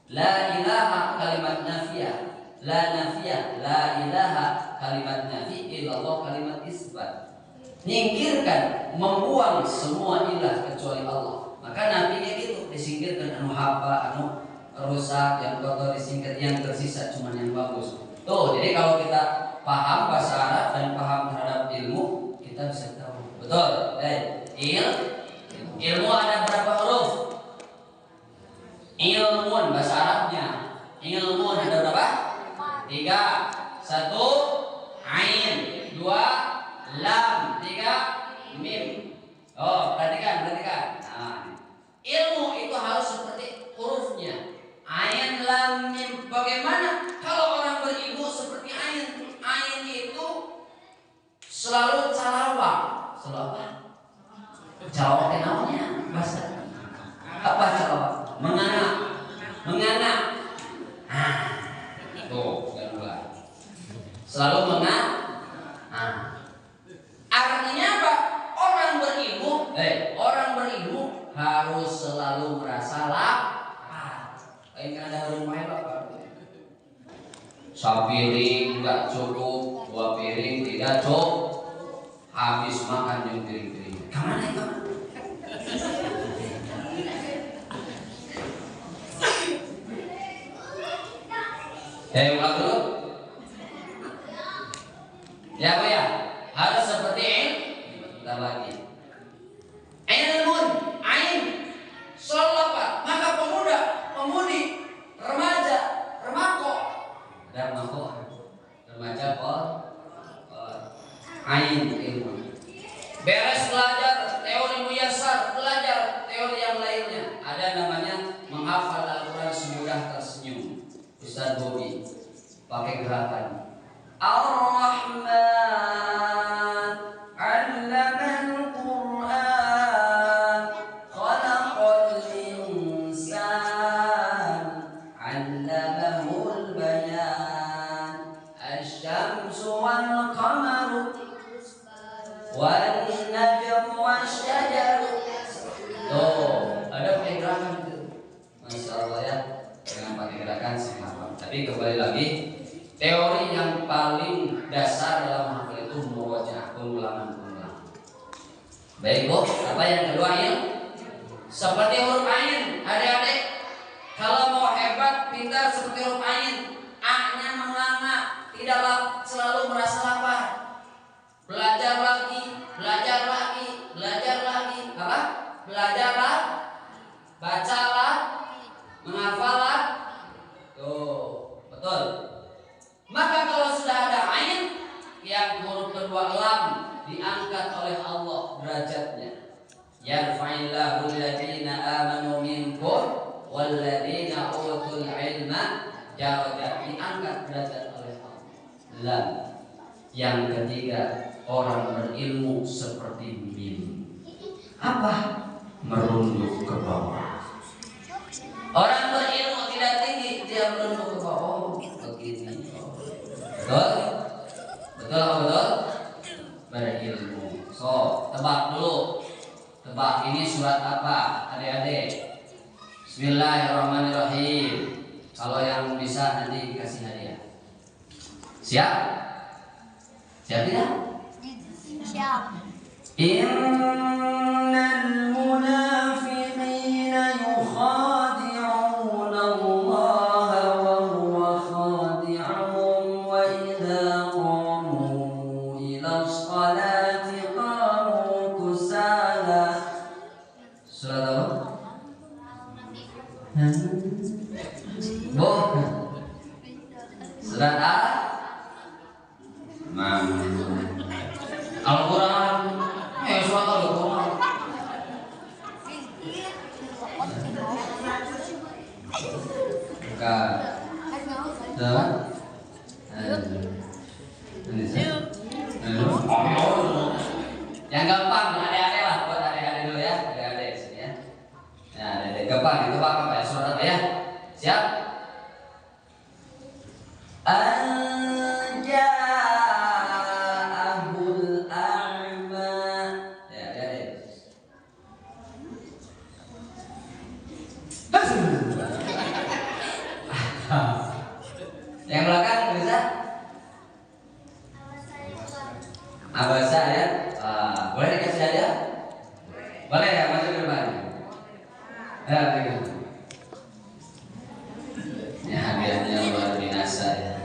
La ilaha kalimat nafiyah, la nafiyah, la ilaha kalimat nafi, illallah kalimat isbat. Nyingkirkan, membuang semua ilah kecuali Allah. Maka Nabi kayak gitu, disingkirkan anu hapa, anu rusak, yang kotor disingkir, yang tersisa cuma yang bagus. Tuh, jadi kalau kita paham bahasa Arab dan paham terhadap ilmu, kita bisa tahu. Betul? Ilmu ada berapa huruf? Ilmun bahasa Arabnya. Ilmun ada berapa? 3. 1 ain, 2 lam, 3 mim. Oh, perhatikan. Nah, ilmu itu harus seperti hurufnya. Ain, lam, mim. Bagaimana kalau orang berilmu seperti ain? Ain itu selalu calawak. Selalu apa? Calawak itu namanya bahasa apa calawak? Mengana. Tuh, kedua. Selalu artinya apa? Orang berilmu harus selalu merasa lapar. Kayak ada orang main lapar. Sepiring enggak cukup, 2 piring tidak cukup. Habis makan yang piring-piring. Kemana itu? Ulang dulu. Ya Bu ya, harus seperti ini. Kita lagi. Ilmun, ain, solapa. Maka pemuda, pemudi, remaja, remaja ain ilmu. Beres belajar teori muyasar, belajar teori yang lainnya. Ada namanya menghafal Al-Quran semudah tersenyum. Ustaz Bobi pakai gerakan Ar-Rahman 'allamal Qur'an khalaqal insan 'allamahul bayan asy-syamsu wal qamaru wan najmu wasyajaru. Tuh, ada pakai gerakan itu. Masya Allah ya, dengan pakai gerakan sama. Tapi kembali lagi, teori yang paling dasar dalam hafal itu murojaah, pengulangan. Baik Bu, apa yang kedua ya? Seperti huruf ain, adik-adik. Kalau mau hebat, pintar seperti huruf ain, A-nya menganga, tidak selalu merasa lapar. Belajar lagi. Apa? Belajarlah, bacalah, menghafallah. Tuh, betul. Maka kalau sudah ada ain, yang huruf kedua lam diangkat oleh Allah derajatnya. Yarfa'illahu alladziina aamanu minkum walladziina utul ilma darajat, diangkat derajat oleh Allah. Lam. Yang ketiga, orang berilmu seperti mim. Apa? Merunduk ke bawah. Orang berilmu tidak tinggi, dia merunduk ke bawah. Begini. Betul? Berilmu. So, tebak dulu. Tebak ini surat apa, adik-adik? Bismillahirrahmanirrahim. Kalau yang bisa nanti kasih hadiah. Siap? Siap tidak? Siap. Innal munafiqina Bu, surat Al-Quran. Surat Al-Quran. Yang gampang, adik-adik lah, buat adik-adik dulu ya, adik-adik sini ya. Nah, adik-adik gampang, itu apa ya? Surat apa ya? Siap? Anja'ahul a'ma. Ya, adik-adik. Yang belakang bisa? Abasa ya? Boleh dikasih hadiah? Boleh ya, masuk ke depan. Ya, baik. Ya, hadiahnya luar biasa ya.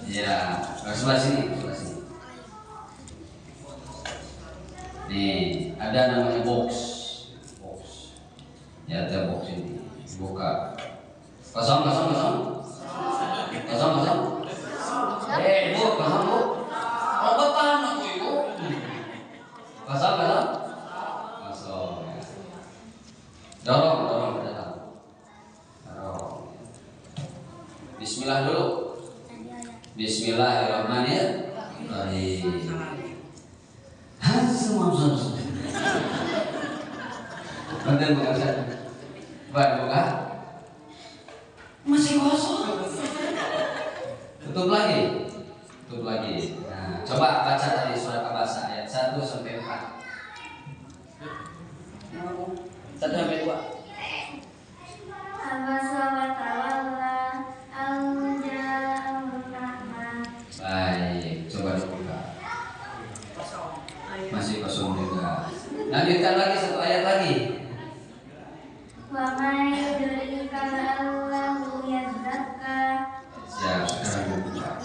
Ya, sebelah sini, sebelah sini. Nih, ada namanya box. Ya, ada box ini. Buka. Kosong. Bu, kosong, Bu. Oh, betul aku Ibu. Kosong. Dorong ke dalam. Bismillah dulu. Bismillahirrahmanirrahim. Semua. Nanti buka. Masih kosong. Tutup lagi. Nah, coba baca tadi surat Abasa ayat 1 sampai 4. 1 sampai 2. Abasa wa tawalla an ja'ahul a'ma. Baik, coba dibuka. Masih kosong juga. Lanjutkan lagi 1 ayat lagi. Wa ma yudrika la'allahu yazakka. Siap, sekarang dibuka.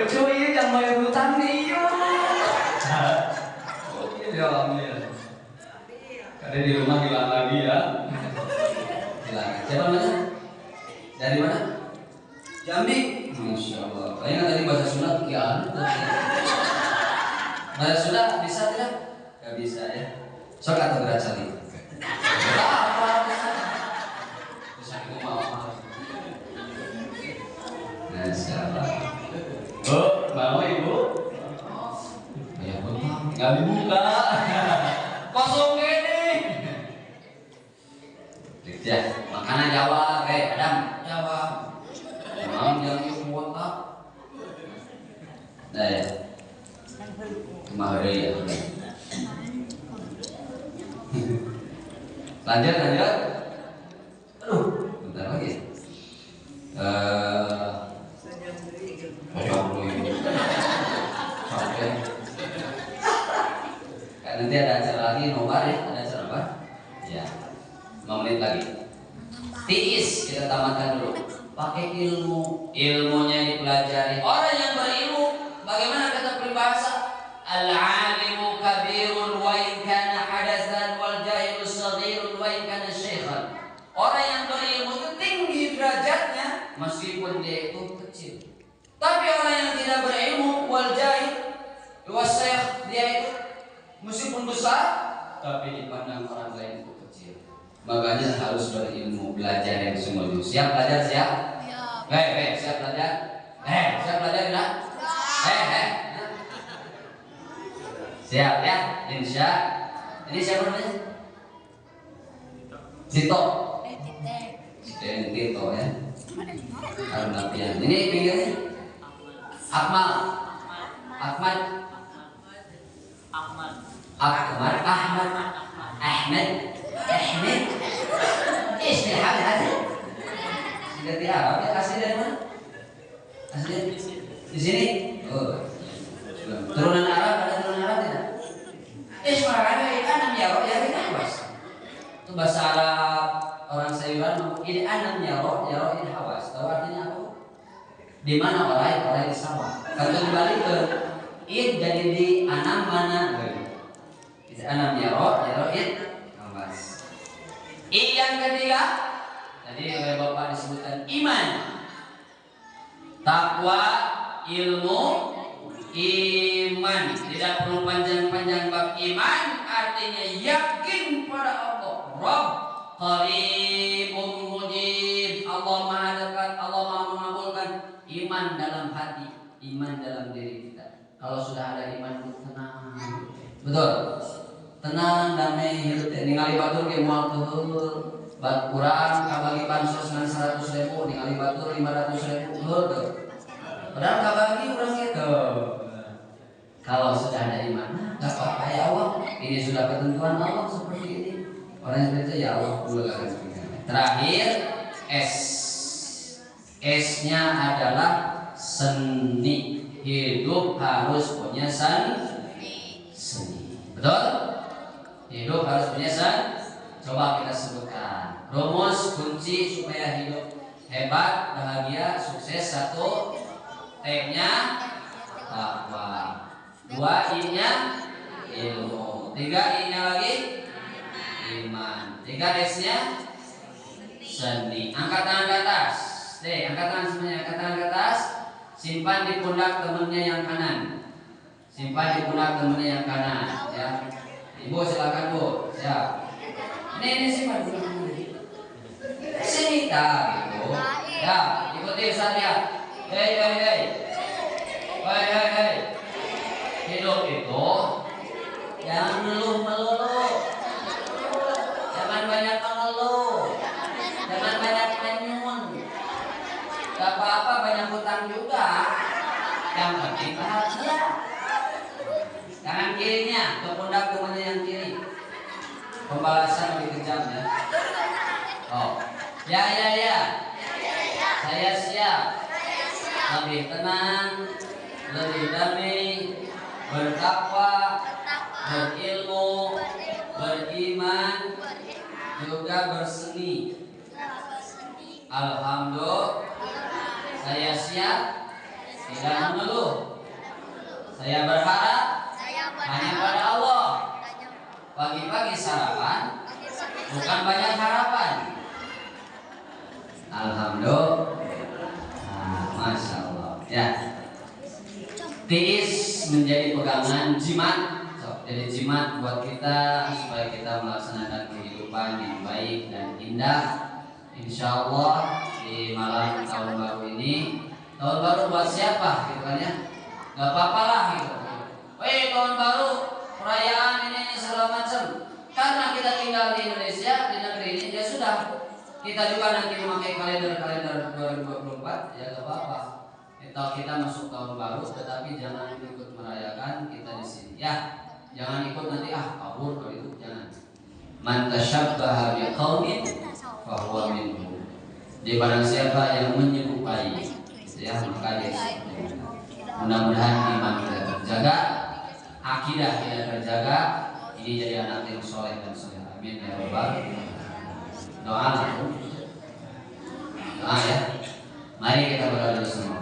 Cuy, jangan bayar hutang nih. Ya alhamdulillah. Karena di rumah hilang lagi ya. Hilang. Siapa namanya? Dari mana? Jambi. Masya Allah. Kayaknya tadi bahasa Sunda kian. Bahasa Sunda bisa tidak? Gak bisa ya. Sok atau berat cali. Bisa itu mau. Masya Allah. Oh, mau Ibu? Ya betul. Nggak dibuka. Kosong ini. Ya, makanan Jawa, Adam. Jawa. Emang yang buat apa? Nah ya. Kemarin ya. Lanjut. Aduh, bentar lagi. Nanti ada acara lagi nobar ya, ada acara apa? Ya, 5 menit lagi. Tiis kita tamatkan dulu. Pakai ilmunya dipelajari. Orang yang berilmu, bagaimana kata peribahasa? Al-alimu kabirun wa in kana hadatsan wal jahilu saghirun wa in kana shaykhan. Orang yang berilmu itu tinggi derajatnya meskipun dia itu kecil. Tapi orang yang tidak berilmu wal jahil was shaykh, dia itu meskipun besar tapi dipandang orang lain itu kecil. Makanya harus berilmu, belajar yang sungguh-sungguh. Siap belajar, siap? Siap belajar? Siap belajar enggak? Siap ya, insya. Ini siapa namanya? Tito. Tito ya. Arnapian. Ini pinggirnya? Ahmad. Ismi hal. Dari Arab ya, asli dari mana? Asli di sini. Oh. Turunan Arab, ada turunan Arab tidak? Ismarana anam yaro ya hawas. Itu bahasa Arab orang sayuran ini anam yaro ini hawas. Tahu artinya apa? Di mana orai di sawah. Kalau dibalik ke id jadi di anam mana? Di anam yaro id ambas. I yang ketiga tadi oleh Bapak disebutkan iman, takwa, ilmu, iman. Tidak perlu panjang-panjang bab iman, artinya yakin pada Allah. Rabb qaribun mujib. Allah Maha dekat, Allah Maha mengabulkan. Iman dalam hati, iman dalam diri kita. Kalau sudah ada iman, tenang. Betul. Tenang, damai, hidup. Ningali batur ge moal teuheur. Bat kurang kabagi bansos ngan 100.000, ningali batur 500.000 teuheur. Padahal kabagi urang gitu. Kalau sudah ada iman, enggak apa-apa ya Allah. Ini sudah ketentuan Allah seperti ini. Orang yang seperti itu ya Allah dulu akan seperti. Terakhir S. S-nya adalah seni. Hidup harus punya seni. Betul? Hidup harus punya seni. Coba kita sebutkan rumus kunci supaya hidup hebat, bahagia, sukses. 1, T-nya takwa. 2, I-nya ilmu. 3, I-nya lagi iman. 3, S-nya seni. Angkat tangan ke atas. Angkat tangan semuanya, angkat tangan ke atas. Simpan di pundak temennya yang kanan. Simpan di pundak temennya yang kanan. Ya, Ibu silakan Bu. Siap. Ini simpan di pundak temennya. Sini gitu. Ya, ikuti Ustaz ya. Hei. Hidup itu jangan melulu. Jangan banyak mengeluh. Jangan banyak menyun. Gak apa-apa banyak hutang juga. Yang penting bahagia. Tangan kirinya ke pundak temannya yang kiri. Pembalasan lebih kejam ya. Oh, ya. Saya siap. Lebih tenang, lebih damai, bertakwa, berilmu, beriman, juga berseni. Alhamdulillah. Saya siap, tidak mengeluh. Saya berharap hanya pada Allah. Pagi-pagi sarapan, bukan banyak harapan. Alhamdulillah. Masya Allah. Ya. Tiis menjadi pegangan jimat. Jadi jimat buat kita supaya kita melaksanakan kehidupan yang baik dan indah. Insya Allah di malam tahun baru ini, tahun baru buat siapa gitu kan ya? Gak apa-apa lah gitu. Tahun baru perayaan ini segala macam. Karena kita tinggal di Indonesia, di negeri ini ya sudah. Kita juga nanti memakai kalender 2024 ya gak apa-apa. Kita masuk tahun baru, tetapi jangan ikut merayakan kita di sini ya. Jangan ikut nanti kabur kalau itu jangan. Man tashabbaha biqaumin fahuwa minhum. Jadi barang siapa yang menyerupai ya maka dia. Mudah-mudahan iman kita terjaga, akidah kita terjaga, ini jadi anak yang soleh dan soleh. Amin ya rabbal alamin. Doa ya. Mari kita berdoa bersama.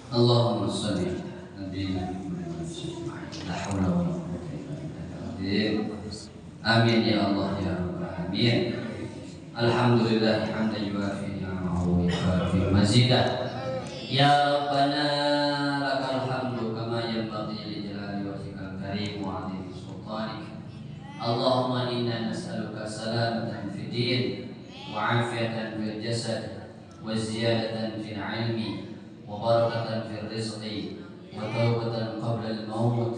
Allahumma shalli ala nabiyyina Muhammad. La haula wa la quwwata illa billah. Amin ya Allah ya rabbal alamin. Alhamdulillah hamdan yuwafi ni'amahu wa yukafi mazidah. Ya Rabbana lakal hamdu kama yanbaghi li jalali wajhikal karim wa 'azimi sultanik. Allahumma inna nas'aluka salamatan fid din wa 'afiyatan fil jasad wa ziyadatan fil 'ilmi wa barakatan fil rizqi wa tawbatan qabla al-maut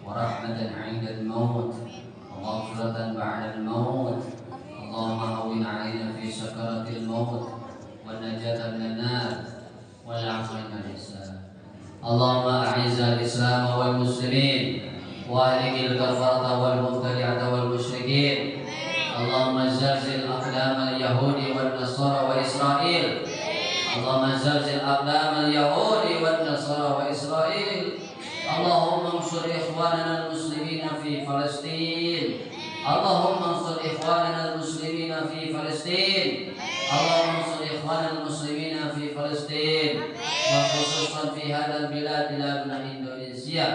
wa rahmatan 'inda al-maut wa maghfiratan ba'da al-maut. Allahumma hawwin 'alaina fi sakaratil maut wa najatan minan nar wal 'afwa wal ihsan. Allahumma a'izzal Islam wal muslimin wa ahlikil kafarata wal mubtadi'ata wal musyrikin. Allahumma zalzil aqdam al-yahudi wal nasara wa Israel. Allahumma zalzil aqdam al-yahudi wal nasara wa Israel. Allahumma ansur ikhwanana al-muslimina fi في فلسطين اللهم انصر إخواننا المسلمين في فلسطين اللهم انصر إخواننا المسلمين في فلسطين وخصوصا في هذا البلاد بلادنا إندونيسيا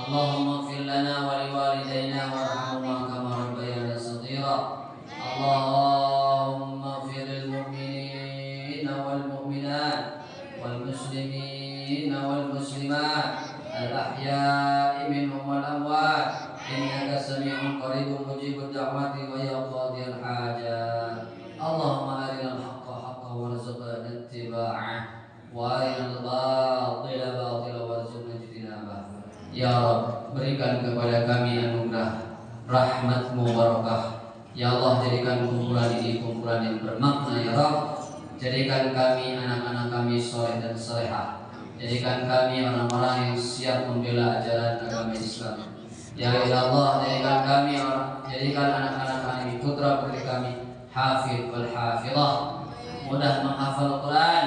اللهم اغفر لنا ولوالدينا وارحمهما كما ربيانا صغيرا اللهم اغفر للمؤمنين والمؤمنات والمسلمين والمسلمات الأحياء منهم والأموات إنك سميع قريب مجيب الدعوات ويا قاضي الحاجات اللهم أرنا الحق حقا وارزقنا اتباعه وأرنا الباطل باطلا وارزقنا اجتنابه Ya Rabb, berikan kepada kami anugerah rahmat-Mu barakah. Ya Allah, jadikan kumpulan ini kumpulan yang bermakna ya Rabb. Jadikan kami anak-anak kami soleh dan salehah. Jadikan kami orang-orang yang siap membela ajaran agama Islam. Ya Allah, jadikan anak-anak kami putra putri kami hafid wal hafidhah, mudah menghafal Quran,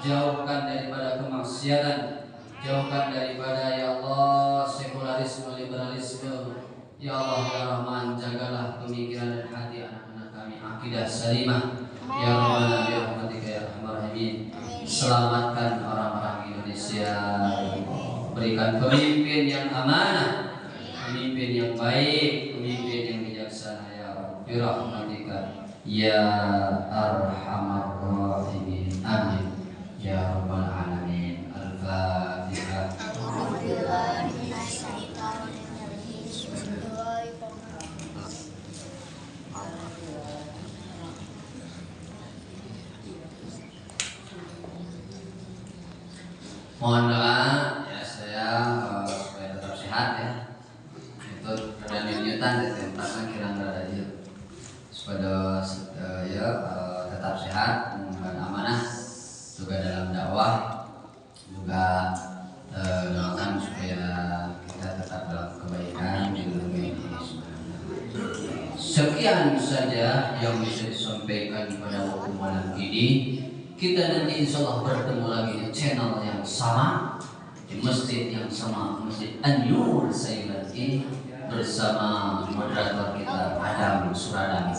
jauhkan daripada kemaksiatan, jauhkan daripada ya Allah sekularisme, liberalisme. Ya Allah ya Rahman, jagalah pemikiran dan hati anak-anak kami akidah salimah. Ya Rabbana ya rahmatika ya arhamar rahimin. Selamatkan orang-orang Indonesia. Berikan pemimpin yang amanah, pemimpin yang baik, pemimpin yang bijaksana ya Rabbi rahmatika ya arhamar rahimin. Amin ya rabbal alamin. Al-Fatihah. Mohon doa ya saya supaya tetap sehat ya. Itu ada nyutan tentang kirang rada aja supaya tetap sehat, mengemban amanah juga dalam dakwah, juga doakan supaya kita tetap dalam kebaikan di dunia ini. Sekian saja yang bisa disampaikan pada waktu malam ini. Kita nanti insya Allah bertemu lagi di channel yang sama, di masjid yang sama, Masjid An-Nur Sayyidati, bersama moderator kita Adam Suradani.